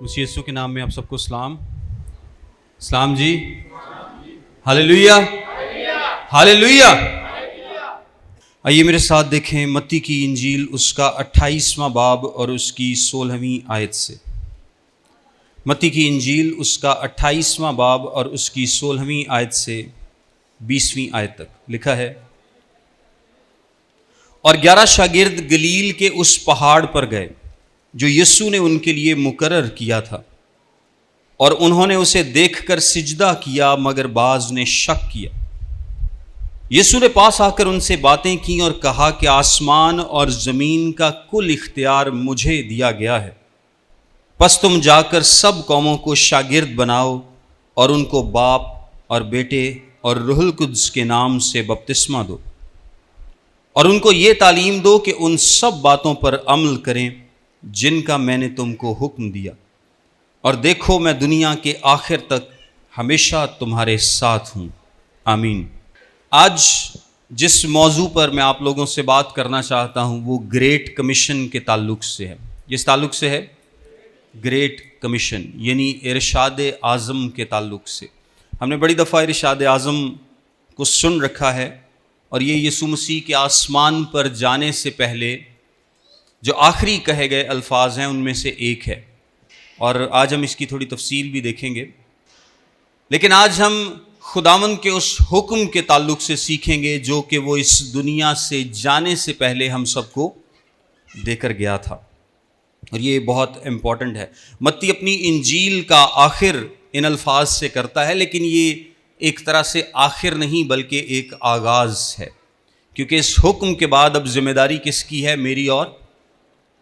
مسیح یسوع کے نام میں آپ سب کو سلام جی. ہاللیلویا ہاللیلویا. آئیے میرے ساتھ دیکھیں متی کی انجیل اس کا 28واں باب اور اس کی 16ویں آیت سے. متی کی انجیل اس کا 28واں باب اور اس کی 16ویں آیت سے 20ویں آیت تک لکھا ہے. اور 11 شاگرد گلیل کے اس پہاڑ پر گئے جو یسوع نے ان کے لیے مقرر کیا تھا، اور انہوں نے اسے دیکھ کر سجدہ کیا، مگر بعض نے شک کیا. یسوع نے پاس آ کر ان سے باتیں کیں اور کہا کہ آسمان اور زمین کا کل اختیار مجھے دیا گیا ہے، پس تم جا کر سب قوموں کو شاگرد بناؤ اور ان کو باپ اور بیٹے اور روح القدس کے نام سے بپتسمہ دو، اور ان کو یہ تعلیم دو کہ ان سب باتوں پر عمل کریں جن کا میں نے تم کو حکم دیا، اور دیکھو میں دنیا کے آخر تک ہمیشہ تمہارے ساتھ ہوں. آمین. آج جس موضوع پر میں آپ لوگوں سے بات کرنا چاہتا ہوں وہ گریٹ کمیشن کے تعلق سے ہے. کس تعلق سے ہے؟ گریٹ کمیشن یعنی ارشاد اعظم کے تعلق سے. ہم نے بڑی دفعہ ارشاد اعظم کو سن رکھا ہے، اور یہ یسوع مسیح کے آسمان پر جانے سے پہلے جو آخری کہے گئے الفاظ ہیں ان میں سے ایک ہے، اور آج ہم اس کی تھوڑی تفصیل بھی دیکھیں گے. لیکن آج ہم خداوند کے اس حکم کے تعلق سے سیکھیں گے جو کہ وہ اس دنیا سے جانے سے پہلے ہم سب کو دے کر گیا تھا، اور یہ بہت امپورٹنٹ ہے. متی اپنی انجیل کا آخر ان الفاظ سے کرتا ہے، لیکن یہ ایک طرح سے آخر نہیں بلکہ ایک آغاز ہے، کیونکہ اس حکم کے بعد اب ذمہ داری کس کی ہے؟ میری اور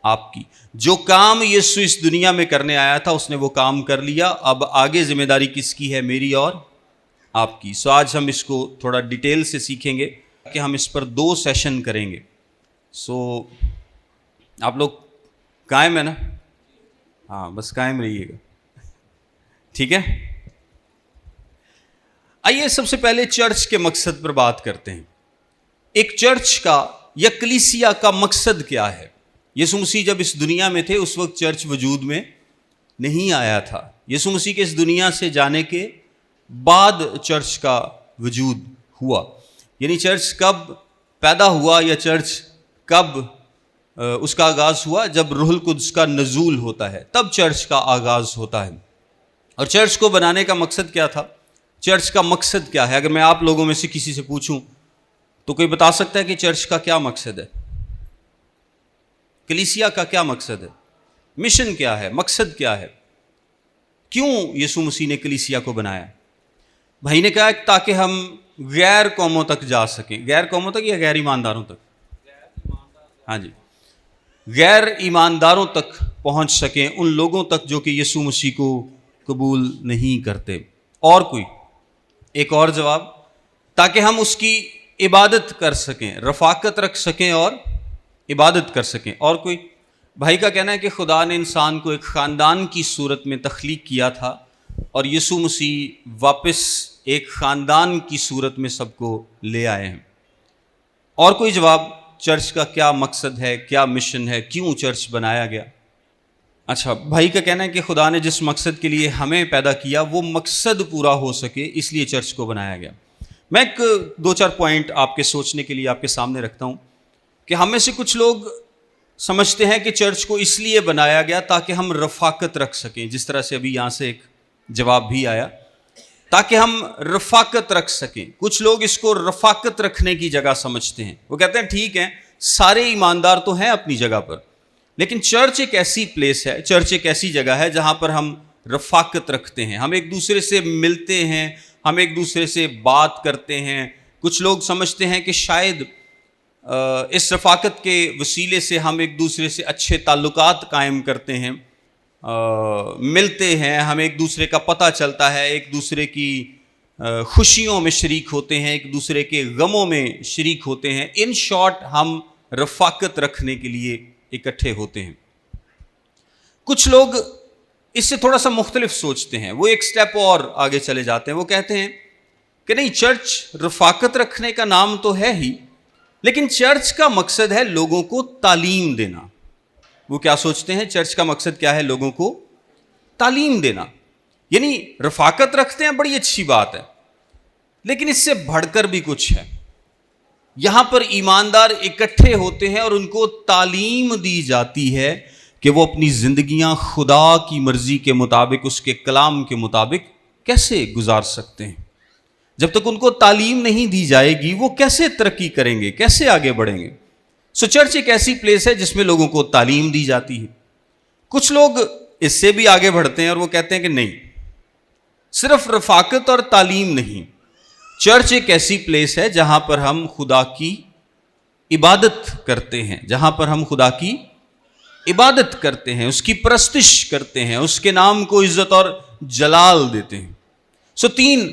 آپ کی. جو کام یسوع اس دنیا میں کرنے آیا تھا اس نے وہ کام کر لیا، اب آگے ذمہ داری کس کی ہے؟ میری اور آپ کی. آج ہم اس کو تھوڑا ڈیٹیل سے سیکھیں گے کہ ہم اس پر 2 سیشن کریں گے. آپ لوگ قائم ہے نا؟ ہاں بس قائم رہیے گا، ٹھیک ہے. آئیے سب سے پہلے چرچ کے مقصد پر بات کرتے ہیں. ایک چرچ کا یا کلیسیا کا مقصد کیا ہے؟ یسوع مسیح جب اس دنیا میں تھے اس وقت چرچ وجود میں نہیں آیا تھا. یسوع مسیح کے اس دنیا سے جانے کے بعد چرچ کا وجود ہوا. یعنی چرچ کب پیدا ہوا یا چرچ کب اس کا آغاز ہوا؟ جب روح القدس کا نزول ہوتا ہے تب چرچ کا آغاز ہوتا ہے. اور چرچ کو بنانے کا مقصد کیا تھا؟ چرچ کا مقصد کیا ہے؟ اگر میں آپ لوگوں میں سے کسی سے پوچھوں تو کوئی بتا سکتا ہے کہ چرچ کا کیا مقصد ہے؟ کلیسیا کا کیا مقصد ہے؟ مشن کیا ہے؟ مقصد کیا ہے؟ کیوں یسوع مسیح نے کلیسیا کو بنایا؟ بھائی نے کہا تاکہ ہم غیر قوموں تک جا سکیں. غیر قوموں تک یا غیر ایمانداروں تک؟ ہاں جی، غیر ایمانداروں تک پہنچ سکیں، ان لوگوں تک جو کہ یسوع مسیح کو قبول نہیں کرتے. اور کوئی ایک اور جواب؟ تاکہ ہم اس کی عبادت کر سکیں، رفاقت رکھ سکیں اور عبادت کر سکیں. اور کوئی؟ بھائی کا کہنا ہے کہ خدا نے انسان کو ایک خاندان کی صورت میں تخلیق کیا تھا اور یسوع مسیح واپس ایک خاندان کی صورت میں سب کو لے آئے ہیں. اور کوئی جواب؟ چرچ کا کیا مقصد ہے، کیا مشن ہے، کیوں چرچ بنایا گیا؟ اچھا، بھائی کا کہنا ہے کہ خدا نے جس مقصد کے لیے ہمیں پیدا کیا وہ مقصد پورا ہو سکے اس لیے چرچ کو بنایا گیا. میں ایک 2-4 پوائنٹ آپ کے سوچنے کے لیے آپ کے سامنے رکھتا ہوں کہ ہم میں سے کچھ لوگ سمجھتے ہیں کہ چرچ کو اس لیے بنایا گیا تاکہ ہم رفاقت رکھ سکیں، جس طرح سے ابھی یہاں سے ایک جواب بھی آیا، تاکہ ہم رفاقت رکھ سکیں. کچھ لوگ اس کو رفاقت رکھنے کی جگہ سمجھتے ہیں. وہ کہتے ہیں ٹھیک ہے سارے ایماندار تو ہیں اپنی جگہ پر، لیکن چرچ ایک ایسی پلیس ہے، چرچ ایک ایسی جگہ ہے جہاں پر ہم رفاقت رکھتے ہیں، ہم ایک دوسرے سے ملتے ہیں، ہم ایک دوسرے سے بات کرتے ہیں. کچھ لوگ سمجھتے ہیں کہ شاید اس رفاقت کے وسیلے سے ہم ایک دوسرے سے اچھے تعلقات قائم کرتے ہیں، ملتے ہیں، ہم ایک دوسرے کا پتہ چلتا ہے، ایک دوسرے کی خوشیوں میں شریک ہوتے ہیں، ایک دوسرے کے غموں میں شریک ہوتے ہیں. ان شارٹ ہم رفاقت رکھنے کے لیے اکٹھے ہوتے ہیں. کچھ لوگ اس سے تھوڑا سا مختلف سوچتے ہیں، وہ ایک سٹیپ اور آگے چلے جاتے ہیں. وہ کہتے ہیں کہ نہیں، چرچ رفاقت رکھنے کا نام تو ہے ہی، لیکن چرچ کا مقصد ہے لوگوں کو تعلیم دینا. وہ کیا سوچتے ہیں؟ چرچ کا مقصد کیا ہے؟ لوگوں کو تعلیم دینا، یعنی رفاقت رکھتے ہیں، بڑی اچھی بات ہے، لیکن اس سے بڑھ کر بھی کچھ ہے۔ یہاں پر ایماندار اکٹھے ہوتے ہیں اور ان کو تعلیم دی جاتی ہے کہ وہ اپنی زندگیاں خدا کی مرضی کے مطابق، اس کے کلام کے مطابق کیسے گزار سکتے ہیں۔ جب تک ان کو تعلیم نہیں دی جائے گی وہ کیسے ترقی کریں گے، کیسے آگے بڑھیں گے؟ چرچ ایک ایسی پلیس ہے جس میں لوگوں کو تعلیم دی جاتی ہے۔ کچھ لوگ اس سے بھی آگے بڑھتے ہیں اور وہ کہتے ہیں کہ نہیں، صرف رفاقت اور تعلیم نہیں، چرچ ایک ایسی پلیس ہے جہاں پر ہم خدا کی عبادت کرتے ہیں، جہاں پر ہم خدا کی عبادت کرتے ہیں، اس کی پرستش کرتے ہیں، اس کے نام کو عزت اور جلال دیتے ہیں۔ تین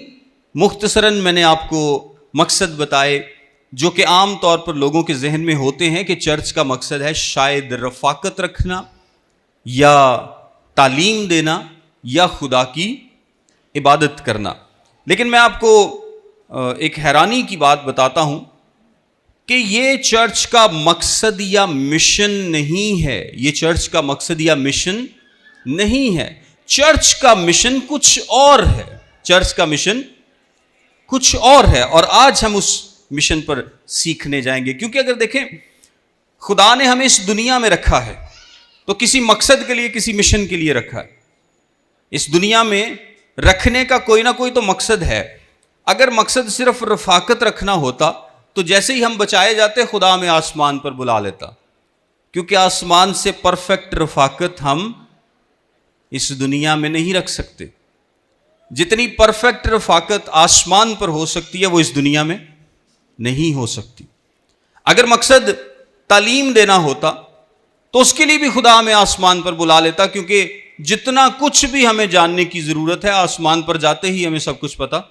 مختصراً میں نے آپ کو مقصد بتائے جو کہ عام طور پر لوگوں کے ذہن میں ہوتے ہیں کہ چرچ کا مقصد ہے شاید رفاقت رکھنا یا تعلیم دینا یا خدا کی عبادت کرنا۔ لیکن میں آپ کو ایک حیرانی کی بات بتاتا ہوں کہ یہ چرچ کا مقصد یا مشن نہیں ہے، یہ چرچ کا مقصد یا مشن نہیں ہے۔ چرچ کا مشن کچھ اور ہے، چرچ کا مشن کچھ اور ہے، اور آج ہم اس مشن پر سیکھنے جائیں گے۔ کیونکہ اگر دیکھیں خدا نے ہمیں اس دنیا میں رکھا ہے تو کسی مقصد کے لیے، کسی مشن کے لیے رکھا ہے۔ اس دنیا میں رکھنے کا کوئی نہ کوئی تو مقصد ہے۔ اگر مقصد صرف رفاقت رکھنا ہوتا تو جیسے ہی ہم بچائے جاتے خدا ہمیں آسمان پر بلا لیتا، کیونکہ آسمان سے پرفیکٹ رفاقت ہم اس دنیا میں نہیں رکھ سکتے۔ جتنی پرفیکٹ رفاقت آسمان پر ہو سکتی ہے وہ اس دنیا میں نہیں ہو سکتی۔ اگر مقصد تعلیم دینا ہوتا تو اس کے لیے بھی خدا ہمیں آسمان پر بلا لیتا، کیونکہ جتنا کچھ بھی ہمیں جاننے کی ضرورت ہے آسمان پر جاتے ہی ہمیں سب کچھ پتہ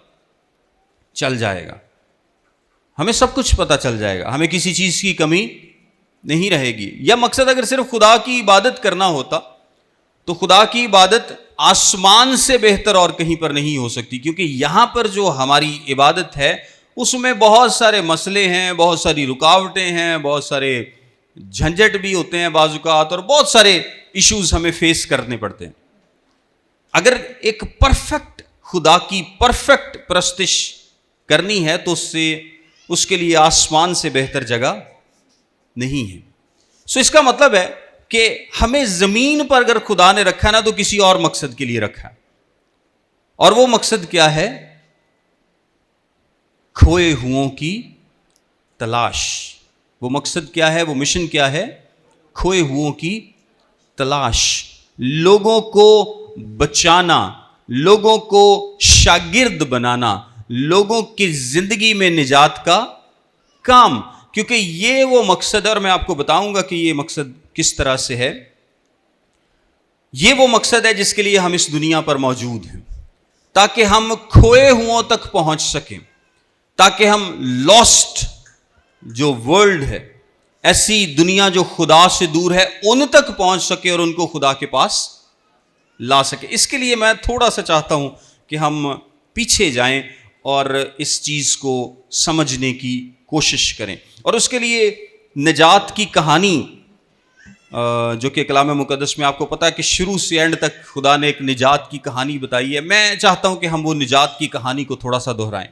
چل جائے گا، ہمیں سب کچھ پتہ چل جائے گا، ہمیں کسی چیز کی کمی نہیں رہے گی۔ یا مقصد اگر صرف خدا کی عبادت کرنا ہوتا تو خدا کی عبادت آسمان سے بہتر اور کہیں پر نہیں ہو سکتی، کیونکہ یہاں پر جو ہماری عبادت ہے اس میں بہت سارے مسئلے ہیں، بہت ساری رکاوٹیں ہیں، بہت سارے جھنجٹ بھی ہوتے ہیں بعض اوقات، اور بہت سارے ایشوز ہمیں فیس کرنے پڑتے ہیں۔ اگر ایک پرفیکٹ خدا کی پرفیکٹ پرستش کرنی ہے تو اس کے لیے آسمان سے بہتر جگہ نہیں ہے۔ اس کا مطلب ہے کہ ہمیں زمین پر اگر خدا نے رکھا نا تو کسی اور مقصد کے لیے رکھا، اور وہ مقصد کیا ہے؟ کھوئے ہوئوں کی تلاش۔ وہ مقصد کیا ہے؟ وہ مشن کیا ہے؟ کھوئے ہوئوں کی تلاش، لوگوں کو بچانا، لوگوں کو شاگرد بنانا، لوگوں کی زندگی میں نجات کا کام، کیونکہ یہ وہ مقصد ہے، اور میں آپ کو بتاؤں گا کہ یہ مقصد کس طرح سے ہے۔ یہ وہ مقصد ہے جس کے لیے ہم اس دنیا پر موجود ہیں، تاکہ ہم کھوئے ہوئوں تک پہنچ سکیں، تاکہ ہم لاسٹ جو ورلڈ ہے، ایسی دنیا جو خدا سے دور ہے، ان تک پہنچ سکے اور ان کو خدا کے پاس لا سکے۔ اس کے لیے میں تھوڑا سا چاہتا ہوں کہ ہم پیچھے جائیں اور اس چیز کو سمجھنے کی کوشش کریں، اور اس کے لیے نجات کی کہانی جو کہ کلام مقدس میں آپ کو پتا ہے کہ شروع سے اینڈ تک خدا نے ایک نجات کی کہانی بتائی ہے۔ میں چاہتا ہوں کہ ہم وہ نجات کی کہانی کو تھوڑا سا دہرائیں۔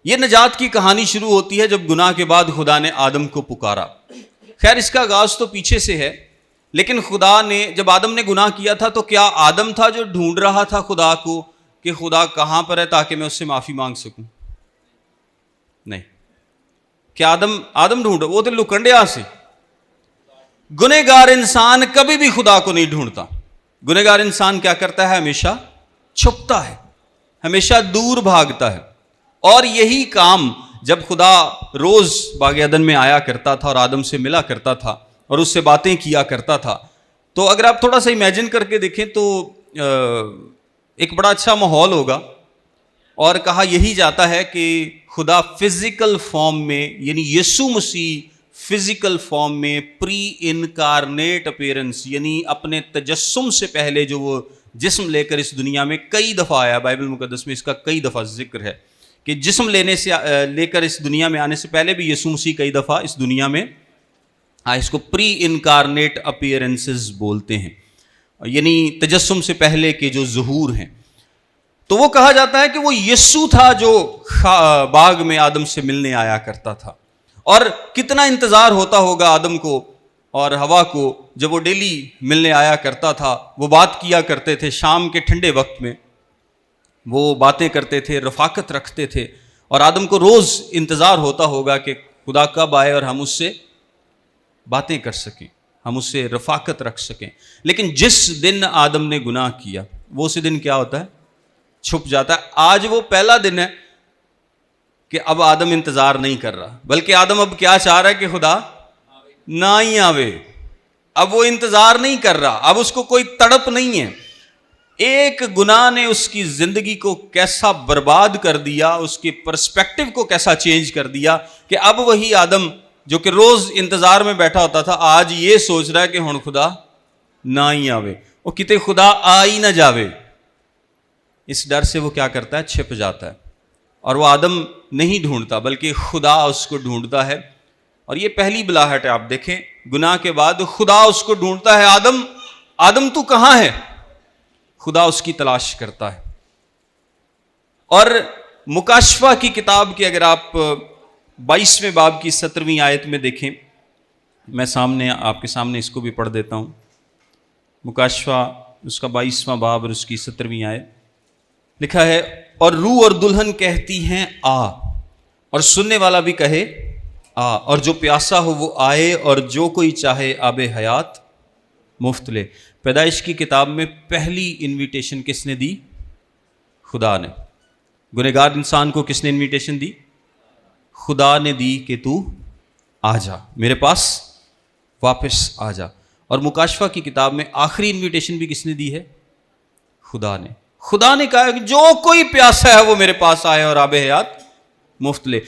یہ نجات کی کہانی شروع ہوتی ہے جب گناہ کے بعد خدا نے آدم کو پکارا۔ خیر اس کا آغاز تو پیچھے سے ہے، لیکن خدا نے جب آدم نے گناہ کیا تھا تو کیا آدم تھا جو ڈھونڈ رہا تھا خدا کو کہ خدا کہاں پر ہے تاکہ میں اس سے معافی مانگ سکوں؟ نہیں، کیا آدم ڈھونڈ، وہ تو لکنڈیا سے۔ گنہگار انسان کبھی بھی خدا کو نہیں ڈھونڈتا۔ گنہگار انسان کیا کرتا ہے؟ ہمیشہ چھپتا ہے، ہمیشہ دور بھاگتا ہے۔ اور یہی کام جب خدا روز باغ عدن میں آیا کرتا تھا اور آدم سے ملا کرتا تھا اور اس سے باتیں کیا کرتا تھا، تو اگر آپ تھوڑا سا امیجن کر کے دیکھیں تو ایک بڑا اچھا ماحول ہوگا، اور کہا یہی جاتا ہے کہ خدا فزیکل فارم میں، یعنی یسوع مسیح فزیکل فارم میں پری انکارنیٹ اپیرنس، یعنی اپنے تجسم سے پہلے جو وہ جسم لے کر اس دنیا میں کئی دفعہ آیا، بائبل مقدس میں اس کا کئی دفعہ ذکر ہے کہ جسم لے کر اس دنیا میں آنے سے پہلے بھی یسوع مسیح کئی دفعہ اس دنیا میں آئے۔ اس کو پری انکارنیٹ اپیرنسز بولتے ہیں۔ یعنی تجسم سے پہلے کے جو ظہور ہیں. تو وہ کہا جاتا ہے کہ وہ یسوع تھا جو باغ میں آدم سے ملنے آیا کرتا تھا. اور کتنا انتظار ہوتا ہوگا آدم کو اور ہوا کو جب وہ ڈیلی ملنے آیا کرتا تھا. وہ بات کیا کرتے تھے شام کے ٹھنڈے وقت میں، وہ باتیں کرتے تھے، رفاقت رکھتے تھے، اور آدم کو روز انتظار ہوتا ہوگا کہ خدا کب آئے اور ہم اس سے باتیں کر سکیں، ہم اس سے رفاقت رکھ سکیں. لیکن جس دن آدم نے گناہ کیا وہ اسی دن کیا ہوتا ہے؟ چھپ جاتا ہے. آج وہ پہلا دن ہے کہ اب آدم انتظار نہیں کر رہا، بلکہ آدم اب کیا چاہ رہا ہے کہ خدا نہ ہی آوے. اب وہ انتظار نہیں کر رہا، اب اس کو کوئی تڑپ نہیں ہے. ایک گناہ نے اس کی زندگی کو کیسا برباد کر دیا، اس کے پرسپیکٹو کو کیسا چینج کر دیا کہ اب وہی آدم جو کہ روز انتظار میں بیٹھا ہوتا تھا آج یہ سوچ رہا ہے کہ ہن خدا نہ ہی آوے، وہ کتے خدا آ ہی نہ جاوے. اس ڈر سے وہ کیا کرتا ہے؟ چھپ جاتا ہے. اور وہ آدم نہیں ڈھونڈتا بلکہ خدا اس کو ڈھونڈتا ہے. اور یہ پہلی بلاہٹ ہے. آپ دیکھیں گناہ کے بعد خدا اس کو ڈھونڈتا ہے. آدم تو کہاں ہے؟ خدا اس کی تلاش کرتا ہے. اور مکاشفہ کی کتاب کی اگر آپ 22ویں باب کی 17ویں آیت میں دیکھیں، میں آپ کے سامنے اس کو بھی پڑھ دیتا ہوں. مکاشفہ اس کا 22واں باب اور اس کی 17ویں آیت لکھا ہے، اور روح اور دلہن کہتی ہیں آ، اور سننے والا بھی کہے آ، اور جو پیاسا ہو وہ آئے، اور جو کوئی چاہے آب حیات مفت لے. پیدائش کی کتاب میں پہلی انویٹیشن کس نے دی؟ خدا نے. گنہگار انسان کو کس نے انویٹیشن دی؟ خدا نے دی کہ تو آ جا، میرے پاس واپس آ جا. اور مکاشفہ کی کتاب میں آخری انویٹیشن بھی کس نے دی ہے؟ خدا نے. خدا نے کہا کہ جو کوئی پیاسا ہے وہ میرے پاس آئے اور آب حیات مفت لے.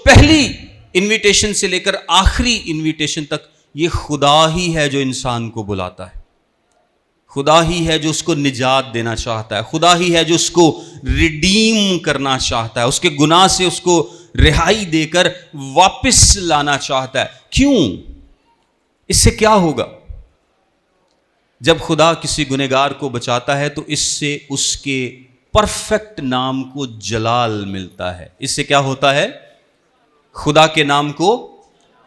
پہلی انویٹیشن سے لے کر آخری انویٹیشن تک یہ خدا ہی ہے جو انسان کو بلاتا ہے. خدا ہی ہے جو اس کو نجات دینا چاہتا ہے. خدا ہی ہے جو اس کو ریڈیم کرنا چاہتا ہے، اس کے گناہ سے اس کو رہائی دے کر واپس لانا چاہتا ہے. کیوں؟ اس سے کیا ہوگا؟ جب خدا کسی گنہگار کو بچاتا ہے تو اس سے اس کے پرفیکٹ نام کو جلال ملتا ہے. اس سے کیا ہوتا ہے؟ خدا کے نام کو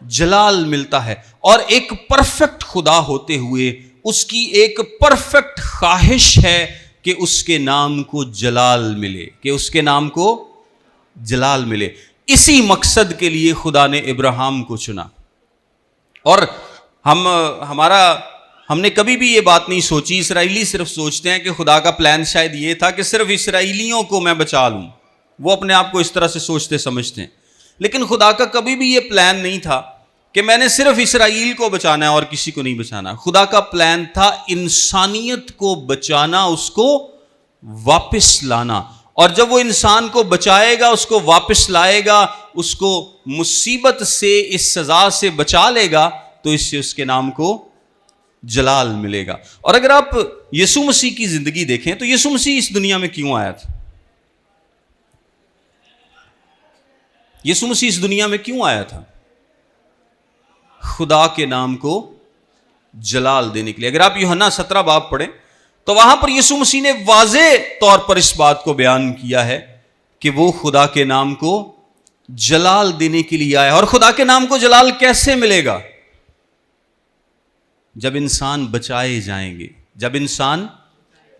جلال ملتا ہے. اور ایک پرفیکٹ خدا ہوتے ہوئے اس کی ایک پرفیکٹ خواہش ہے کہ اس کے نام کو جلال ملے، کہ اس کے نام کو جلال ملے. اسی مقصد کے لیے خدا نے ابراہیم کو چنا. اور ہم نے کبھی بھی یہ بات نہیں سوچی. اسرائیلی صرف سوچتے ہیں کہ خدا کا پلان شاید یہ تھا کہ صرف اسرائیلیوں کو میں بچا لوں. وہ اپنے آپ کو اس طرح سے سوچتے سمجھتے ہیں. لیکن خدا کا کبھی بھی یہ پلان نہیں تھا کہ میں نے صرف اسرائیل کو بچانا ہے اور کسی کو نہیں بچانا. خدا کا پلان تھا انسانیت کو بچانا، اس کو واپس لانا. اور جب وہ انسان کو بچائے گا، اس کو واپس لائے گا، اس کو مصیبت سے، اس سزا سے بچا لے گا، تو اس سے اس کے نام کو جلال ملے گا. اور اگر آپ یسوع مسیح کی زندگی دیکھیں تو یسوع مسیح اس دنیا میں کیوں آیا تھا؟ یسوع مسیح اس دنیا میں کیوں آیا تھا؟ خدا کے نام کو جلال دینے کے لیے. اگر آپ یوحنا 17 باب پڑھیں تو وہاں پر یسوع مسیح نے واضح طور پر اس بات کو بیان کیا ہے کہ وہ خدا کے نام کو جلال دینے کے لیے آیا. اور خدا کے نام کو جلال کیسے ملے گا؟ جب انسان بچائے جائیں گے. جب انسان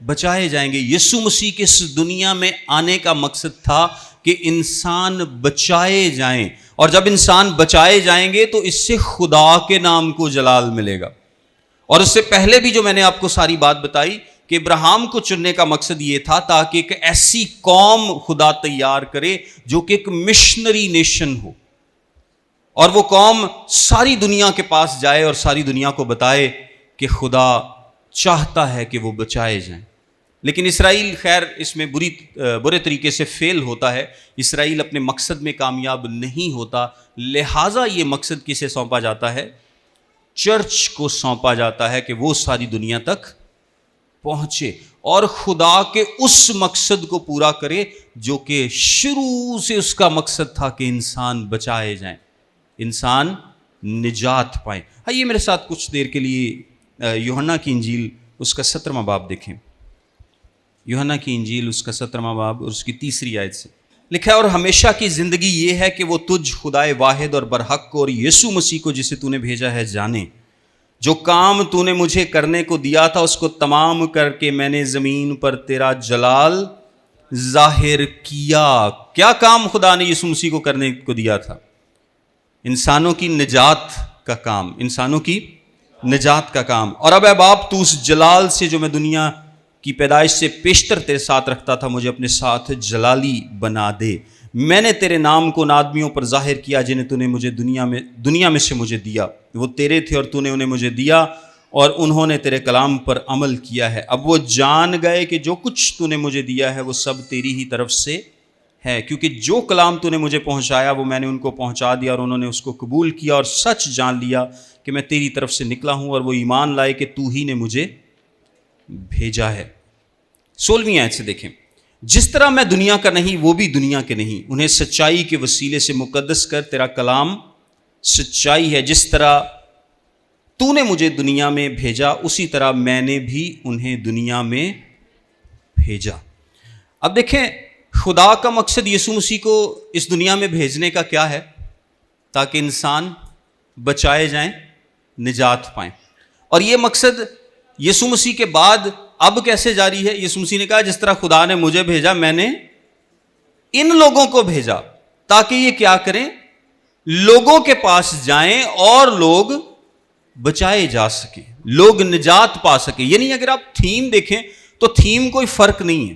بچائے جائیں گے. یسوع مسیح کے اس دنیا میں آنے کا مقصد تھا کہ انسان بچائے جائیں. اور جب انسان بچائے جائیں گے تو اس سے خدا کے نام کو جلال ملے گا. اور اس سے پہلے بھی جو میں نے آپ کو ساری بات بتائی کہ ابراہیم کو چننے کا مقصد یہ تھا تاکہ ایک ایسی قوم خدا تیار کرے جو کہ ایک مشنری نیشن ہو، اور وہ قوم ساری دنیا کے پاس جائے اور ساری دنیا کو بتائے کہ خدا چاہتا ہے کہ وہ بچائے جائیں. لیکن اسرائیل خیر اس میں برے طریقے سے فیل ہوتا ہے. اسرائیل اپنے مقصد میں کامیاب نہیں ہوتا. لہٰذا یہ مقصد کسے سونپا جاتا ہے؟ چرچ کو سونپا جاتا ہے کہ وہ ساری دنیا تک پہنچے اور خدا کے اس مقصد کو پورا کرے جو کہ شروع سے اس کا مقصد تھا کہ انسان بچائے جائیں، انسان نجات پائیں. آئیے میرے ساتھ کچھ دیر کے لیے یوحنا کی انجیل اس کا 17واں باب دیکھیں، یوحنا کی انجیل اس کا 17واں باب اور اس کی 3 آیت سے لکھا ہے، اور ہمیشہ کی زندگی یہ ہے کہ وہ تجھ خدائے واحد اور برحق کو اور یسوع مسیح کو جسے تو نے بھیجا ہے جانے۔ جو کام تو نے مجھے کرنے کو دیا تھا اس کو تمام کر کے میں نے زمین پر تیرا جلال ظاہر کیا۔ کیا کام خدا نے یسوع مسیح کو کرنے کو دیا تھا؟ انسانوں کی نجات کا کام، انسانوں کی نجات کا کام۔ اور اب اے باپ تو اس جلال سے جو میں دنیا کی پیدائش سے پیشتر تیرے ساتھ رکھتا تھا مجھے اپنے ساتھ جلالی بنا دے۔ میں نے تیرے نام کو ان آدمیوں پر ظاہر کیا جنہیں تو نے مجھے دنیا میں سے مجھے دیا۔ وہ تیرے تھے اور تو نے انہیں مجھے دیا اور انہوں نے تیرے کلام پر عمل کیا ہے۔ اب وہ جان گئے کہ جو کچھ تو نے مجھے دیا ہے وہ سب تیری ہی طرف سے ہے، کیونکہ جو کلام تو نے مجھے پہنچایا وہ میں نے ان کو پہنچا دیا اور انہوں نے اس کو قبول کیا اور سچ جان لیا کہ میں تیری طرف سے نکلا ہوں، اور وہ ایمان لائے کہ تو ہی نے مجھے بھیجا ہے۔ 16ویں آیت سے دیکھیں، جس طرح میں دنیا کا نہیں وہ بھی دنیا کے نہیں، انہیں سچائی کے وسیلے سے مقدس کر، تیرا کلام سچائی ہے۔ جس طرح تو نے مجھے دنیا میں بھیجا اسی طرح میں نے بھی انہیں دنیا میں بھیجا۔ اب دیکھیں، خدا کا مقصد یسوع مسیح کو اس دنیا میں بھیجنے کا کیا ہے؟ تاکہ انسان بچائے جائیں، نجات پائیں۔ اور یہ مقصد یسوع مسیح کے بعد اب کیسے جاری ہے؟ یسوع مسیح نے کہا جس طرح خدا نے مجھے بھیجا میں نے ان لوگوں کو بھیجا، تاکہ یہ کیا کریں؟ لوگوں کے پاس جائیں اور لوگ بچائے جا سکیں، لوگ نجات پا سکیں۔ یعنی اگر آپ تھیم دیکھیں تو تھیم کوئی فرق نہیں ہے۔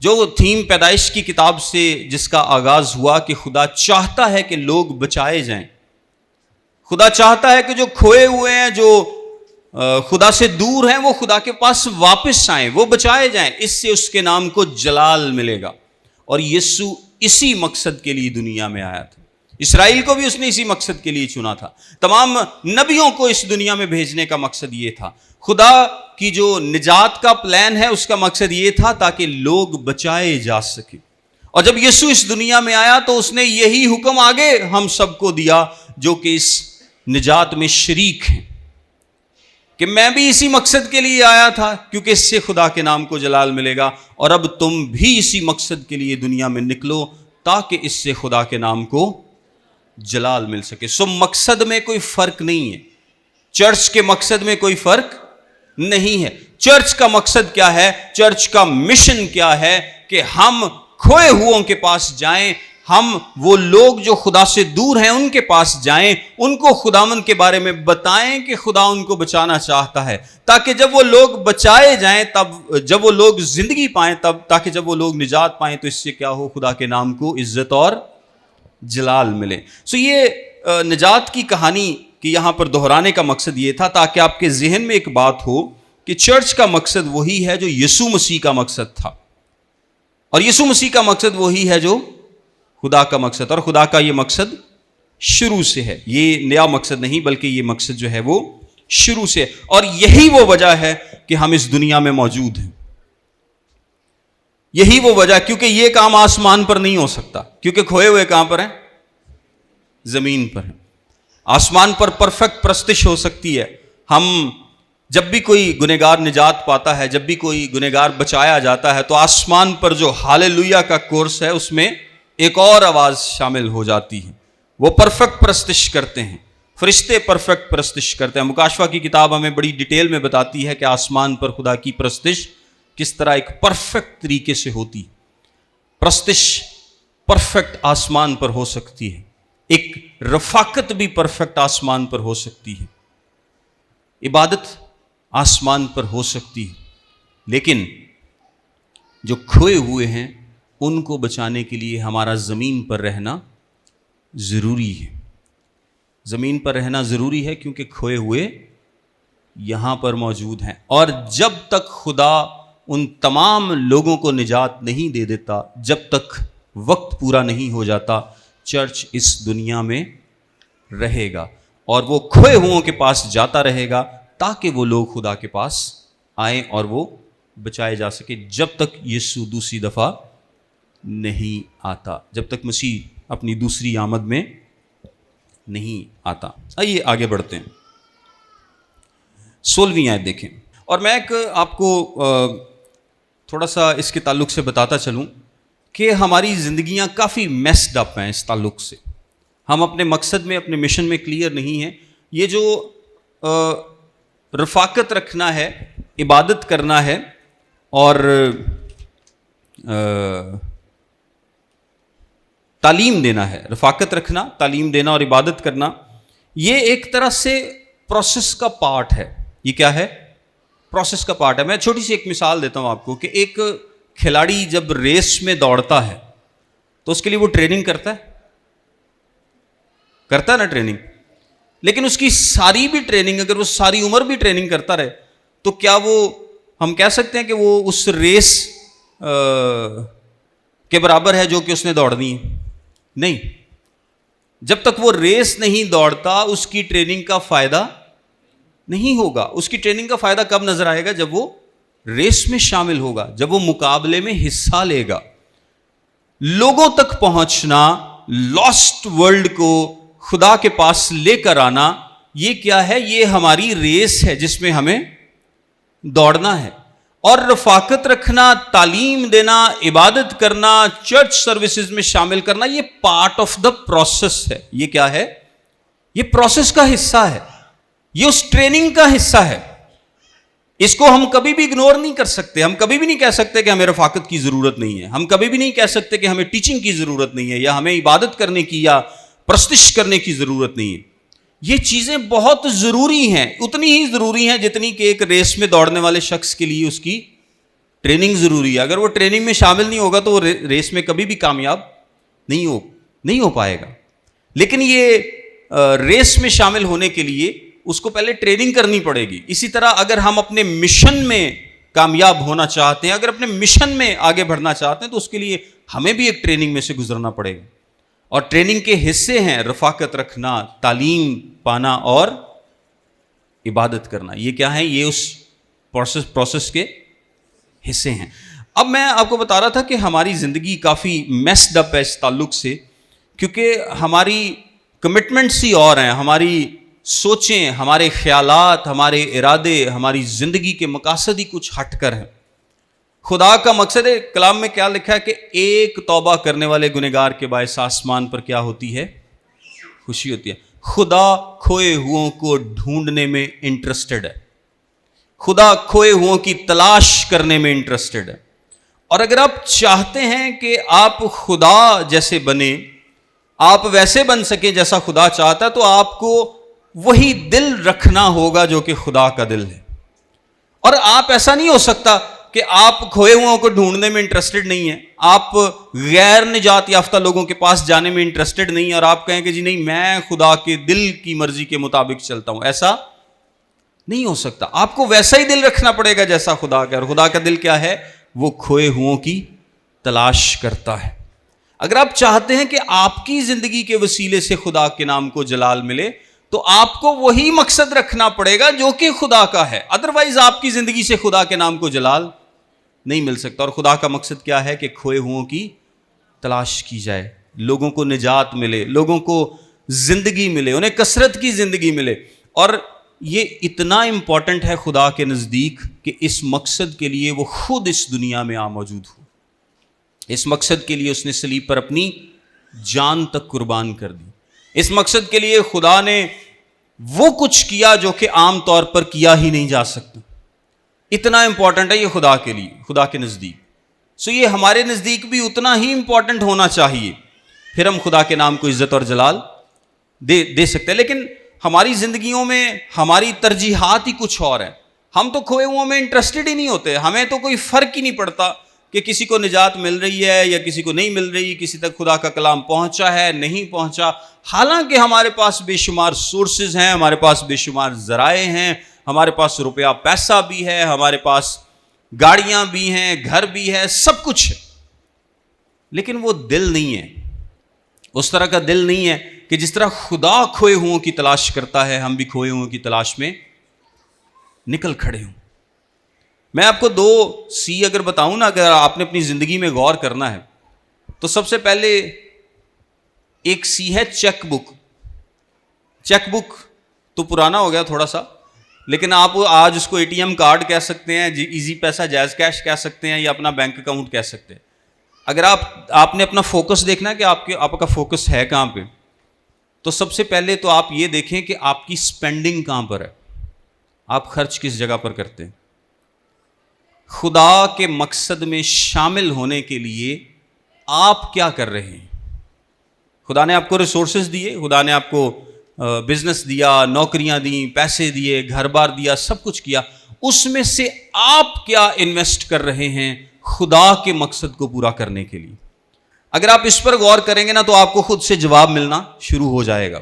جو تھیم پیدائش کی کتاب سے جس کا آغاز ہوا کہ خدا چاہتا ہے کہ لوگ بچائے جائیں، خدا چاہتا ہے کہ جو کھوئے ہوئے ہیں، جو خدا سے دور ہیں، وہ خدا کے پاس واپس آئیں، وہ بچائے جائیں، اس سے اس کے نام کو جلال ملے گا۔ اور یسوع اسی مقصد کے لیے دنیا میں آیا تھا۔ اسرائیل کو بھی اس نے اسی مقصد کے لیے چنا تھا، تمام نبیوں کو اس دنیا میں بھیجنے کا مقصد یہ تھا۔ خدا کی جو نجات کا پلان ہے اس کا مقصد یہ تھا تاکہ لوگ بچائے جا سکیں۔ اور جب یسوع اس دنیا میں آیا تو اس نے یہی حکم آگے ہم سب کو دیا جو کہ اس نجات میں شریک ہیں، کہ میں بھی اسی مقصد کے لیے آیا تھا کیونکہ اس سے خدا کے نام کو جلال ملے گا، اور اب تم بھی اسی مقصد کے لیے دنیا میں نکلو تاکہ اس سے خدا کے نام کو جلال مل سکے۔ سو مقصد میں کوئی فرق نہیں ہے، چرچ کے مقصد میں کوئی فرق نہیں ہے۔ چرچ کا مقصد کیا ہے؟ چرچ کا مشن کیا ہے؟ کہ ہم کھوئے ہوئوں کے پاس جائیں، ہم وہ لوگ جو خدا سے دور ہیں ان کے پاس جائیں، ان کو خداوند کے بارے میں بتائیں کہ خدا ان کو بچانا چاہتا ہے، تاکہ جب وہ لوگ بچائے جائیں، تب جب وہ لوگ زندگی پائیں، تاکہ جب وہ لوگ نجات پائیں تو اس سے کیا ہو؟ خدا کے نام کو عزت اور جلال ملے۔ سو یہ نجات کی کہانی کہ یہاں پر دہرانے کا مقصد یہ تھا تاکہ آپ کے ذہن میں ایک بات ہو کہ چرچ کا مقصد وہی ہے جو یسوع مسیح کا مقصد تھا، اور یسوع مسیح کا مقصد وہی ہے جو خدا کا مقصد، اور خدا کا یہ مقصد شروع سے ہے، یہ نیا مقصد نہیں بلکہ یہ مقصد جو ہے وہ شروع سے، اور یہی وہ وجہ ہے کہ ہم اس دنیا میں موجود ہیں۔ یہی وہ وجہ، کیونکہ یہ کام آسمان پر نہیں ہو سکتا، کیونکہ کھوئے ہوئے کہاں پر ہیں؟ زمین پر ہیں۔ آسمان پر پرفیکٹ پرستش ہو سکتی ہے، ہم جب بھی کوئی گنہگار نجات پاتا ہے، جب بھی کوئی گنہگار بچایا جاتا ہے تو آسمان پر جو ہاللویا کا کورس ہے اس میں ایک اور آواز شامل ہو جاتی ہے، وہ پرفیکٹ پرستش کرتے ہیں، فرشتے پرفیکٹ پرستش کرتے ہیں۔ مکاشفہ کی کتاب ہمیں بڑی ڈیٹیل میں بتاتی ہے کہ آسمان پر خدا کی پرستش کس طرح ایک پرفیکٹ طریقے سے ہوتی، پرستش پرفیکٹ آسمان پر ہو سکتی ہے، ایک رفاقت بھی پرفیکٹ آسمان پر ہو سکتی ہے، عبادت آسمان پر ہو سکتی ہے، لیکن جو کھوئے ہوئے ہیں ان کو بچانے کے لیے ہمارا زمین پر رہنا ضروری ہے۔ زمین پر رہنا ضروری ہے کیونکہ کھوئے ہوئے یہاں پر موجود ہیں، اور جب تک خدا ان تمام لوگوں کو نجات نہیں دے دیتا، جب تک وقت پورا نہیں ہو جاتا، چرچ اس دنیا میں رہے گا اور وہ کھوئے ہوئوں کے پاس جاتا رہے گا تاکہ وہ لوگ خدا کے پاس آئیں اور وہ بچائے جا سکے، جب تک یسوع دوسری دفعہ نہیں آتا، جب تک مسیح اپنی دوسری آمد میں نہیں آتا۔ آئیے آگے بڑھتے ہیں، 16ویں آیت دیکھیں۔ اور میں ایک آپ کو تھوڑا سا اس کے تعلق سے بتاتا چلوں کہ ہماری زندگیاں کافی میسڈ اپ ہیں اس تعلق سے. ہم اپنے مقصد میں، اپنے مشن میں کلیئر نہیں ہیں. یہ جو رفاقت رکھنا ہے، عبادت کرنا ہے، اور تعلیم دینا ہے. رفاقت رکھنا، تعلیم دینا اور عبادت کرنا، یہ ایک طرح سے پروسیس کا پارٹ ہے. یہ کیا ہے؟ پروسیس کا پارٹ ہے. میں چھوٹی سی ایک مثال دیتا ہوں آپ کو کہ ایک کھلاڑی جب ریس میں دوڑتا ہے تو اس کے لیے وہ ٹریننگ کرتا ہے نا ٹریننگ. لیکن اس کی ساری بھی ٹریننگ، اگر وہ ساری عمر بھی ٹریننگ کرتا رہے تو کیا وہ ہم کہہ سکتے ہیں کہ وہ اس ریس کے برابر ہے جو کہ اس نے دوڑنی ہے؟ نہیں. جب تک وہ ریس نہیں دوڑتا اس کی ٹریننگ کا فائدہ نہیں ہوگا. اس کی ٹریننگ کا فائدہ کب نظر آئے گا؟ جب وہ ریس میں شامل ہوگا، جب وہ مقابلے میں حصہ لے گا. لوگوں تک پہنچنا، لاسٹ ورلڈ کو خدا کے پاس لے کر آنا، یہ کیا ہے؟ یہ ہماری ریس ہے جس میں ہمیں دوڑنا ہے. اور رفاقت رکھنا، تعلیم دینا، عبادت کرنا، چرچ سروسز میں شامل کرنا، یہ پارٹ آف دا پروسیس ہے. یہ کیا ہے؟ یہ پروسیس کا حصہ ہے، یہ اس ٹریننگ کا حصہ ہے. اس کو ہم کبھی بھی اگنور نہیں کر سکتے. ہم کبھی بھی نہیں کہہ سکتے کہ ہمیں رفاقت کی ضرورت نہیں ہے. ہم کبھی بھی نہیں کہہ سکتے کہ ہمیں ٹیچنگ کی ضرورت نہیں ہے، یا ہمیں عبادت کرنے کی یا پرستش کرنے کی ضرورت نہیں ہے. یہ چیزیں بہت ضروری ہیں، اتنی ہی ضروری ہیں جتنی کہ ایک ریس میں دوڑنے والے شخص کے لیے اس کی ٹریننگ ضروری ہے. اگر وہ ٹریننگ میں شامل نہیں ہوگا تو وہ ریس میں کبھی بھی کامیاب نہیں ہو پائے گا. لیکن یہ ریس میں شامل ہونے کے لیے اس کو پہلے ٹریننگ کرنی پڑے گی. اسی طرح اگر ہم اپنے مشن میں کامیاب ہونا چاہتے ہیں، اگر اپنے مشن میں آگے بڑھنا چاہتے ہیں، تو اس کے لیے ہمیں بھی ایک ٹریننگ میں سے گزرنا پڑے گا. اور ٹریننگ کے حصے ہیں رفاقت رکھنا، تعلیم پانا اور عبادت کرنا. یہ کیا ہے؟ یہ اس پروسیس کے حصے ہیں. اب میں آپ کو بتا رہا تھا کہ ہماری زندگی کافی میسڈ اپ ہے اس تعلق سے، کیونکہ ہماری کمٹمنٹس ہی اور ہیں، ہماری سوچیں، ہمارے خیالات، ہمارے ارادے، ہماری زندگی کے مقاصد ہی کچھ ہٹ کر ہیں. خدا کا مقصد ہے، کلام میں کیا لکھا ہے کہ ایک توبہ کرنے والے گنہگار کے باعث آسمان پر کیا ہوتی ہے؟ خوشی ہوتی ہے. خدا کھوئے ہوئوں کو ڈھونڈنے میں انٹرسٹڈ ہے. خدا کھوئے ہوئوں کی تلاش کرنے میں انٹرسٹڈ ہے. اور اگر آپ چاہتے ہیں کہ آپ خدا جیسے بنے، آپ ویسے بن سکیں جیسا خدا چاہتا ہے، تو آپ کو وہی دل رکھنا ہوگا جو کہ خدا کا دل ہے. اور آپ ایسا نہیں ہو سکتا کہ آپ کھوئے ہوئوں کو ڈھونڈنے میں انٹرسٹڈ نہیں ہیں، آپ غیر نجات یافتہ لوگوں کے پاس جانے میں انٹرسٹڈ نہیں ہیں، اور آپ کہیں کہ جی نہیں، میں خدا کے دل کی مرضی کے مطابق چلتا ہوں. ایسا نہیں ہو سکتا. آپ کو ویسا ہی دل رکھنا پڑے گا جیسا خدا کا. اور خدا کا دل کیا ہے؟ وہ کھوئے ہوئوں کی تلاش کرتا ہے. اگر آپ چاہتے ہیں کہ آپ کی زندگی کے وسیلے سے خدا کے نام کو جلال ملے، تو آپ کو وہی مقصد رکھنا پڑے گا جو کہ خدا کا ہے. ادروائز آپ کی زندگی سے خدا کے نام کو جلال نہیں مل سکتا. اور خدا کا مقصد کیا ہے؟ کہ کھوئے ہوئوں کی تلاش کی جائے، لوگوں کو نجات ملے، لوگوں کو زندگی ملے، انہیں کثرت کی زندگی ملے. اور یہ اتنا امپورٹنٹ ہے خدا کے نزدیک کہ اس مقصد کے لیے وہ خود اس دنیا میں موجود ہو. اس مقصد کے لیے اس نے صلیب پر اپنی جان تک قربان کر دی. اس مقصد کے لیے خدا نے وہ کچھ کیا جو کہ عام طور پر کیا ہی نہیں جا سکتا. اتنا امپورٹنٹ ہے یہ خدا کے لیے، خدا کے نزدیک. سو یہ ہمارے نزدیک بھی اتنا ہی امپورٹنٹ ہونا چاہیے، پھر ہم خدا کے نام کو عزت اور جلال دے سکتے ہیں. لیکن ہماری زندگیوں میں ہماری ترجیحات ہی کچھ اور ہیں. ہم تو کھوئے ہوئوں میں انٹرسٹڈ ہی نہیں ہوتے. ہمیں تو کوئی فرق ہی نہیں پڑتا کہ کسی کو نجات مل رہی ہے یا کسی کو نہیں مل رہی، کسی تک خدا کا کلام پہنچا ہے نہیں پہنچا. حالانکہ ہمارے پاس بے شمار سورسز ہیں، ہمارے پاس بے شمار ذرائع ہیں، ہمارے پاس روپیہ پیسہ بھی ہے، ہمارے پاس گاڑیاں بھی ہیں، گھر بھی ہے، سب کچھ ہے. لیکن وہ دل نہیں ہے، اس طرح کا دل نہیں ہے کہ جس طرح خدا کھوئے ہوئوں کی تلاش کرتا ہے، ہم بھی کھوئے ہوئوں کی تلاش میں نکل کھڑے ہوں. میں آپ کو 2 سی اگر بتاؤں نا، اگر آپ نے اپنی زندگی میں غور کرنا ہے، تو سب سے پہلے ایک سی ہے چیک بک. چیک بک تو پرانا ہو گیا تھوڑا سا، لیکن آپ آج اس کو ATM کارڈ کہہ سکتے ہیں, ایزی پیسہ, جائز کیش کہہ سکتے ہیں, یا اپنا بینک اکاؤنٹ کہہ سکتے ہیں. اگر آپ نے اپنا فوکس دیکھنا ہے کہ آپ کا فوکس ہے کہاں پہ, تو سب سے پہلے تو آپ یہ دیکھیں کہ آپ کی سپینڈنگ کہاں پر ہے, آپ خرچ کس جگہ پر کرتے ہیں. خدا کے مقصد میں شامل ہونے کے لیے آپ کیا کر رہے ہیں. خدا نے آپ کو ریسورسز دیے, خدا نے آپ کو بزنس دیا, نوکریاں دیں, پیسے دیے, گھر بار دیا, سب کچھ کیا. اس میں سے آپ کیا انویسٹ کر رہے ہیں خدا کے مقصد کو پورا کرنے کے لیے. اگر آپ اس پر غور کریں گے نا تو آپ کو خود سے جواب ملنا شروع ہو جائے گا